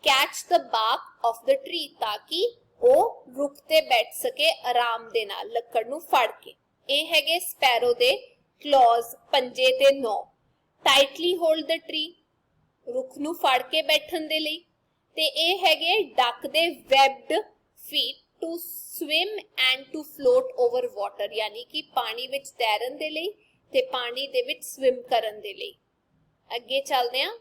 A: Catch the bark of the tree, ताकि ਉਹ ਰੁੱਖ ਤੇ ਬੈਠ ਸਕੇ ਆਰਾਮ ਦੇ ਨਾਲ ਲੱਕੜ ਨੂੰ ਫੜ ਕੇ। ਇਹ ਹੈਗੇ ਸਪੈਰੋ ਦੇ ਕਲੌਜ਼ ਪੰਜੇ ਤੇ 9। ਟਾਈਟਲੀ ਹੋਲਡ ਦ ਟਰੀ, ਰੁੱਖ ਨੂੰ ਫੜ ਕੇ ਬੈਠਣ ਦੇ ਲਈ। ਤੇ ਇਹ ਹੈਗੇ ਡੱਕ ਦੇ webbed feet to swim and to float over water, ਯਾਨੀ ਕਿ ਪਾਣੀ ਵਿੱਚ ਤੈਰਨ ਦੇ ਲਈ ਤੇ ਪਾਣੀ ਦੇ ਵਿੱਚ ਸਵਿਮ ਕਰਨ ਦੇ ਲਈ। ਅੱਗੇ ਚੱਲਦੇ ਹਾਂ।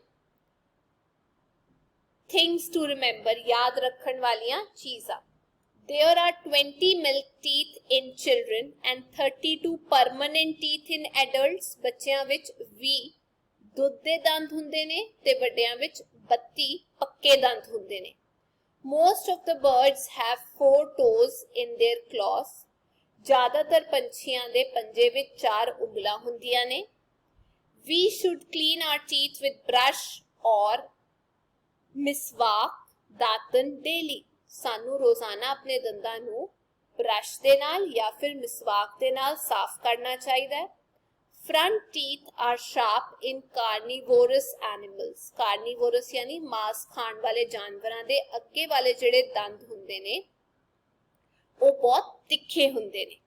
A: ਥਿੰਗਸ ਟੂ ਰਿਮੈਂਬਰ, ਯਾਦ ਰੱਖਣ ਵਾਲੀਆਂ ਚੀਜ਼ਾਂ। There are 20 milk teeth in children and 32 permanent teeth in adults. ਬੱਚਿਆਂ ਵਿੱਚ 20 ਦੁੱਧ ਦੇ ਦੰਦ ਹੁੰਦੇ ਨੇ ਤੇ ਵੱਡਿਆਂ ਵਿੱਚ 32 ਪੱਕੇ ਦੰਦ ਹੁੰਦੇ ਨੇ। Most of the birds have 4 toes in their claws. ਜ਼ਿਆਦਾਤਰ ਪੰਛੀਆਂ ਦੇ ਪੰਜੇ ਵਿੱਚ 4 ਉਂਗਲਾਂ ਹੁੰਦੀਆਂ ਨੇ। We should clean our teeth with brush or miswak Datan daily. ਸਾਨੂੰ ਰੋਜ਼ਾਨਾ ਆਪਣੇ ਦੰਦਾਂ ਨੂੰ ਬ੍ਰਸ਼ ਦੇ ਨਾਲ ਜਾਂ ਫਿਰ ਮਿਸਵਾਕ ਦੇ ਨਾਲ ਸਾਫ਼ ਕਰਨਾ ਚਾਹੀਦਾ ਹੈ। Front teeth are sharp in carnivorous animals. Carnivorous यानी मांस खाण वाले जानवरां दे अगे वाले ਜਿਹੜੇ ਦੰਦ ਹੁੰਦੇ ਨੇ ਉਹ ਬਹੁਤ ਤਿੱਖੇ ਹੁੰਦੇ ਨੇ।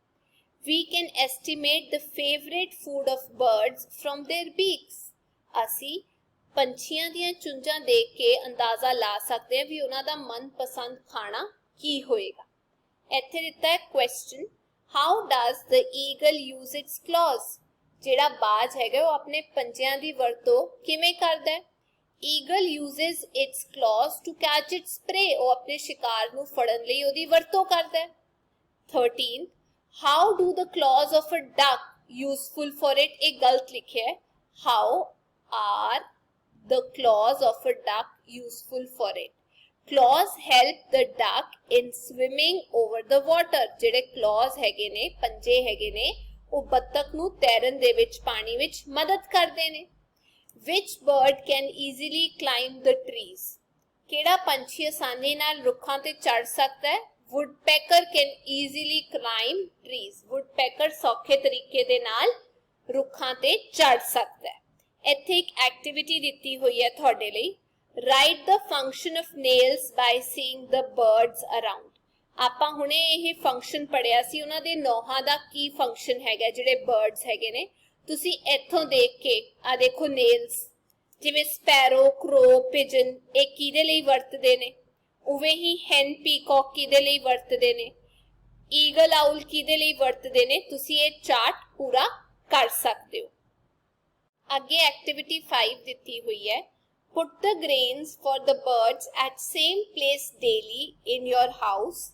A: We can estimate the favorite food of birds from their beaks. ਅਸੀਂ ਪੰਛੀਆਂ ਦੀਆਂ ਚੁੰਝਾਂ ਦੇਖ ਕੇ ਅੰਦਾਜ਼ਾ ਲਾ ਸਕਦੇ ਹਾਂ ਵੀ ਉਹਨਾਂ ਦਾ ਮਨਪਸੰਦ ਖਾਣਾ ਕੀ ਹੋਏਗਾ। ਇੱਥੇ ਦਿੱਤਾ ਹੈ question, how does the eagle use its claws. ਜਿਹੜਾ ਬਾਜ ਹੈਗਾ ਉਹ ਆਪਣੇ ਪੰਜਿਆਂ ਦੀ ਵਰਤੋਂ ਕਿਵੇਂ ਕਰਦਾ ਹੈ? Eagle uses its claws to catch its prey. ਉਹ ਆਪਣੇ ਸ਼ਿਕਾਰ ਨੂੰ ਫੜਨ ਲਈ ਉਹਦੀ ਵਰਤੋਂ ਕਰਦਾ ਹੈ। 13 how do the claws of a duck useful for it. ਇਹ ਗਲਤ ਲਿਖਿਆ ਹੈ। How are the claws of a duck useful for it? Claws help the duck in swimming over the water. ਜਿਹੜੇ claws ਹੈਗੇ ਨੇ, ਪੰਜੇ ਹੈਗੇ ਨੇ, ਉਹ ਬੱਤਖ ਨੂੰ ਤੈਰਨ ਦੇ ਵਿੱਚ ਪਾਣੀ ਵਿੱਚ ਮਦਦ ਕਰਦੇ ਨੇ। Which bird can easily climb the trees? ਕਿਹੜਾ ਪੰਛੀ ਆਸਾਨੀ ਨਾਲ ਰੁੱਖਾਂ ਤੇ ਚੜ ਸਕਦਾ ਹੈ? Woodpecker can easily climb trees. Woodpecker ਸੌਖੇ ਤਰੀਕੇ ਦੇ ਨਾਲ ਰੁੱਖਾਂ ਤੇ ਚੜ ਸਕਦਾ ਹੈ। ਇੱਥੇ ਇੱਕ ਐਕਟੀਵਿਟੀ ਦਿੱਤੀ ਹੋਈ ਹੈ ਤੁਹਾਡੇ ਲਈ। Write the function of nails by seeing the birds around. ਆਪਾਂ ਹੁਣੇ ਇਹ ਫੰਕਸ਼ਨ ਪੜਿਆ ਸੀ, ਉਹਨਾਂ ਦੇ ਨੌਹਾਂ ਦਾ ਕੀ ਫੰਕਸ਼ਨ ਹੈਗਾ ਜਿਹੜੇ ਬਰਡਸ ਹੈਗੇ ਨੇ। ਤੁਸੀਂ ਇੱਥੋਂ ਦੇਖ ਕੇ ਆ ਦੇਖੋ ਨੇਲਸ, ਜਿਵੇਂ ਸਪੈਰੋ, ਕ੍ਰੋ, ਪਿਜਨ, ਇਹ ਕਿਹਦੇ ਲਈ ਵਰਤਦੇ ਨੇ? ਉਵੇਂ ਹੀ ਹੈਨ, ਪੀਕੌਕ ਕਿਹਦੇ ਲਈ ਵਰਤਦੇ ਨੇ? ਈਗਲ, ਆਊਲ ਕਿਹਦੇ ਲਈ ਵਰਤਦੇ ਨੇ? ਤੁਸੀਂ ਇਹ ਚਾਰਟ ਪੂਰਾ ਕਰ ਸਕਦੇ ਹੋ। ਅੱਗੇ ਐਕਟੀਵਿਟੀ 5 ਦਿੱਤੀ ਹੋਈ ਹੈ। Put the grains for the birds at same place daily in your house.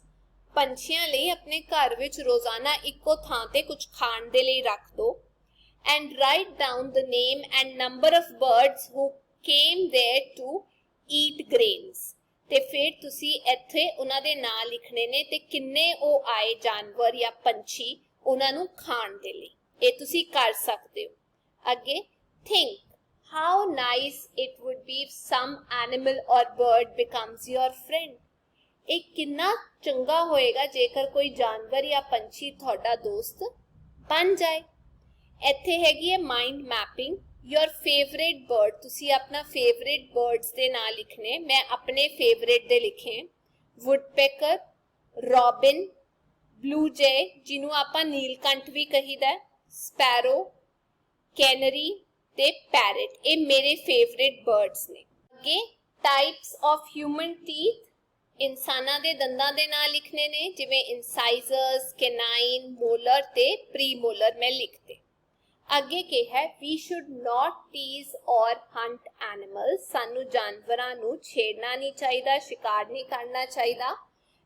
A: ਪੰਛੀਆਂ ਲਈ ਆਪਣੇ ਘਰ ਵਿੱਚ ਰੋਜ਼ਾਨਾ ਇੱਕੋ ਥਾਂ ਤੇ ਕੁਝ ਖਾਣ ਦੇ ਲਈ ਰੱਖ ਦਿਓ। And write down the name and number of birds who came there to eat grains. ਤੇ ਫਿਰ ਤੁਸੀਂ ਇੱਥੇ ਉਹਨਾਂ ਦੇ ਨਾਂ ਲਿਖਣੇ ਨੇ ਤੇ ਕਿੰਨੇ ਉਹ ਆਏ ਜਾਨਵਰ ਜਾਂ ਪੰਛੀ ਉਹਨਾਂ ਨੂੰ ਖਾਣ ਦੇ ਲਈ। ਇਹ ਤੁਸੀਂ ਕਰ ਸਕਦੇ ਹੋ। ਅੱਗੇ think how nice it would be if some animal or bird becomes your friend. ਇਹ ਕਿੰਨਾ ਚੰਗਾ ਹੋਏਗਾ ਜੇਕਰ ਕੋਈ ਜਾਨਵਰ ਜਾਂ ਪੰਛੀ ਤੁਹਾਡਾ ਦੋਸਤ ਬਣ ਜਾਏ। ਇੱਥੇ ਹੈਗੀ ਹੈ mind mapping. your favorite bird, ਤੁਸੀਂ ਆਪਣਾ ਫੇਵਰੇਟ ਬਰਡਸ ਦੇ ਨਾਂ ਲਿਖਣੇ। ਮੈਂ ਆਪਣੇ ਫੇਵਰੇਟ ਦੇ ਲਿਖੇ woodpecker, robin, blue jay ਜਿਹਨੂੰ ਆਪਾਂ ਨੀਲਕੰਠ ਵੀ ਕਹੀਦਾ, sparrow, canary ਤੇ ਪੈਰਟ। ਇਹ ਮੇਰੇ ਫੇਵਰੇਟ ਬਰਡਸ ਨੇ। ਅੱਗੇ ਟਾਈਪਸ ਆਫ ਹਿਊਮਨ ਟੀਥ, ਇਨਸਾਨਾਂ ਦੇ ਦੰਦਾਂ ਦੇ ਨਾਂ ਲਿਖਣੇ ਨੇ, ਜਿਵੇਂ ਇਨਸਾਈਜ਼ਰਸ, ਕੈਨਾਈਨ, ਮੋਲਰ ਤੇ ਪ੍ਰੀਮੋਲਰ ਮੈਂ ਲਿਖਤੇ। ਅੱਗੇ ਕਿਹਾ ਹੈ ਵੀ ਸ਼ੁੱਡ ਨਾਟ ਟੀਜ਼ ਔਰ ਹੰਟ ਐਨੀਮਲਸ। ਸਾਨੂੰ ਜਾਨਵਰਾਂ ਨੂੰ ਛੇੜਨਾ ਨਹੀਂ ਚਾਹੀਦਾ, ਸ਼ਿਕਾਰ ਨਹੀਂ ਕਰਨਾ ਚਾਹੀਦਾ।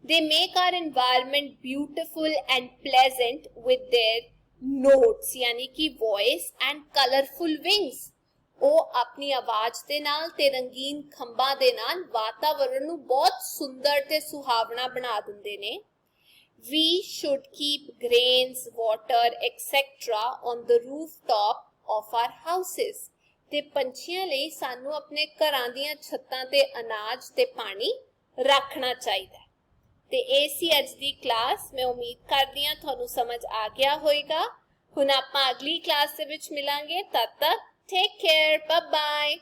A: They make our environment beautiful and pleasant with their notes यानी कि वॉइस एंड कलरफुल विंग्स। ਉਹ ਆਪਣੀ ਆਵਾਜ਼ ਦੇ ਨਾਲ ਤੇ ਰੰਗੀਨ ਖੰਭਾਂ ਦੇ ਨਾਲ ਵਾਤਾਵਰਣ ਨੂੰ ਬਹੁਤ ਸੁੰਦਰ ਤੇ ਸੁਹਾਵਣਾ ਬਣਾ ਦਿੰਦੇ ਨੇ। We should keep grains, water, etc. on the rooftop of our houses. ਤੇ ਪੰਛੀਆਂ ਲਈ ਸਾਨੂੰ ਆਪਣੇ ਘਰਾਂ ਦੀਆਂ ਛੱਤਾਂ ਤੇ ਅਨਾਜ ਤੇ ਪਾਣੀ ਰੱਖਣਾ ਚਾਹੀਦਾ ਹੈ। ਤੇ ਇਹ ਸੀ ਅੱਜ ਦੀ ਕਲਾਸ। ਮੈਂ ਉਮੀਦ ਕਰਦੀ ਹਾਂ ਤੁਹਾਨੂੰ ਸਮਝ ਆ ਗਿਆ ਹੋਵੇਗਾ। ਹੁਣ ਆਪਾਂ ਅਗਲੀ ਕਲਾਸ ਦੇ ਵਿੱਚ ਮਿਲਾਂਗੇ। ਤਦ ਤੱਕ ਟੇਕ ਕੇਅਰ, ਬਾਏ ਬਾਏ।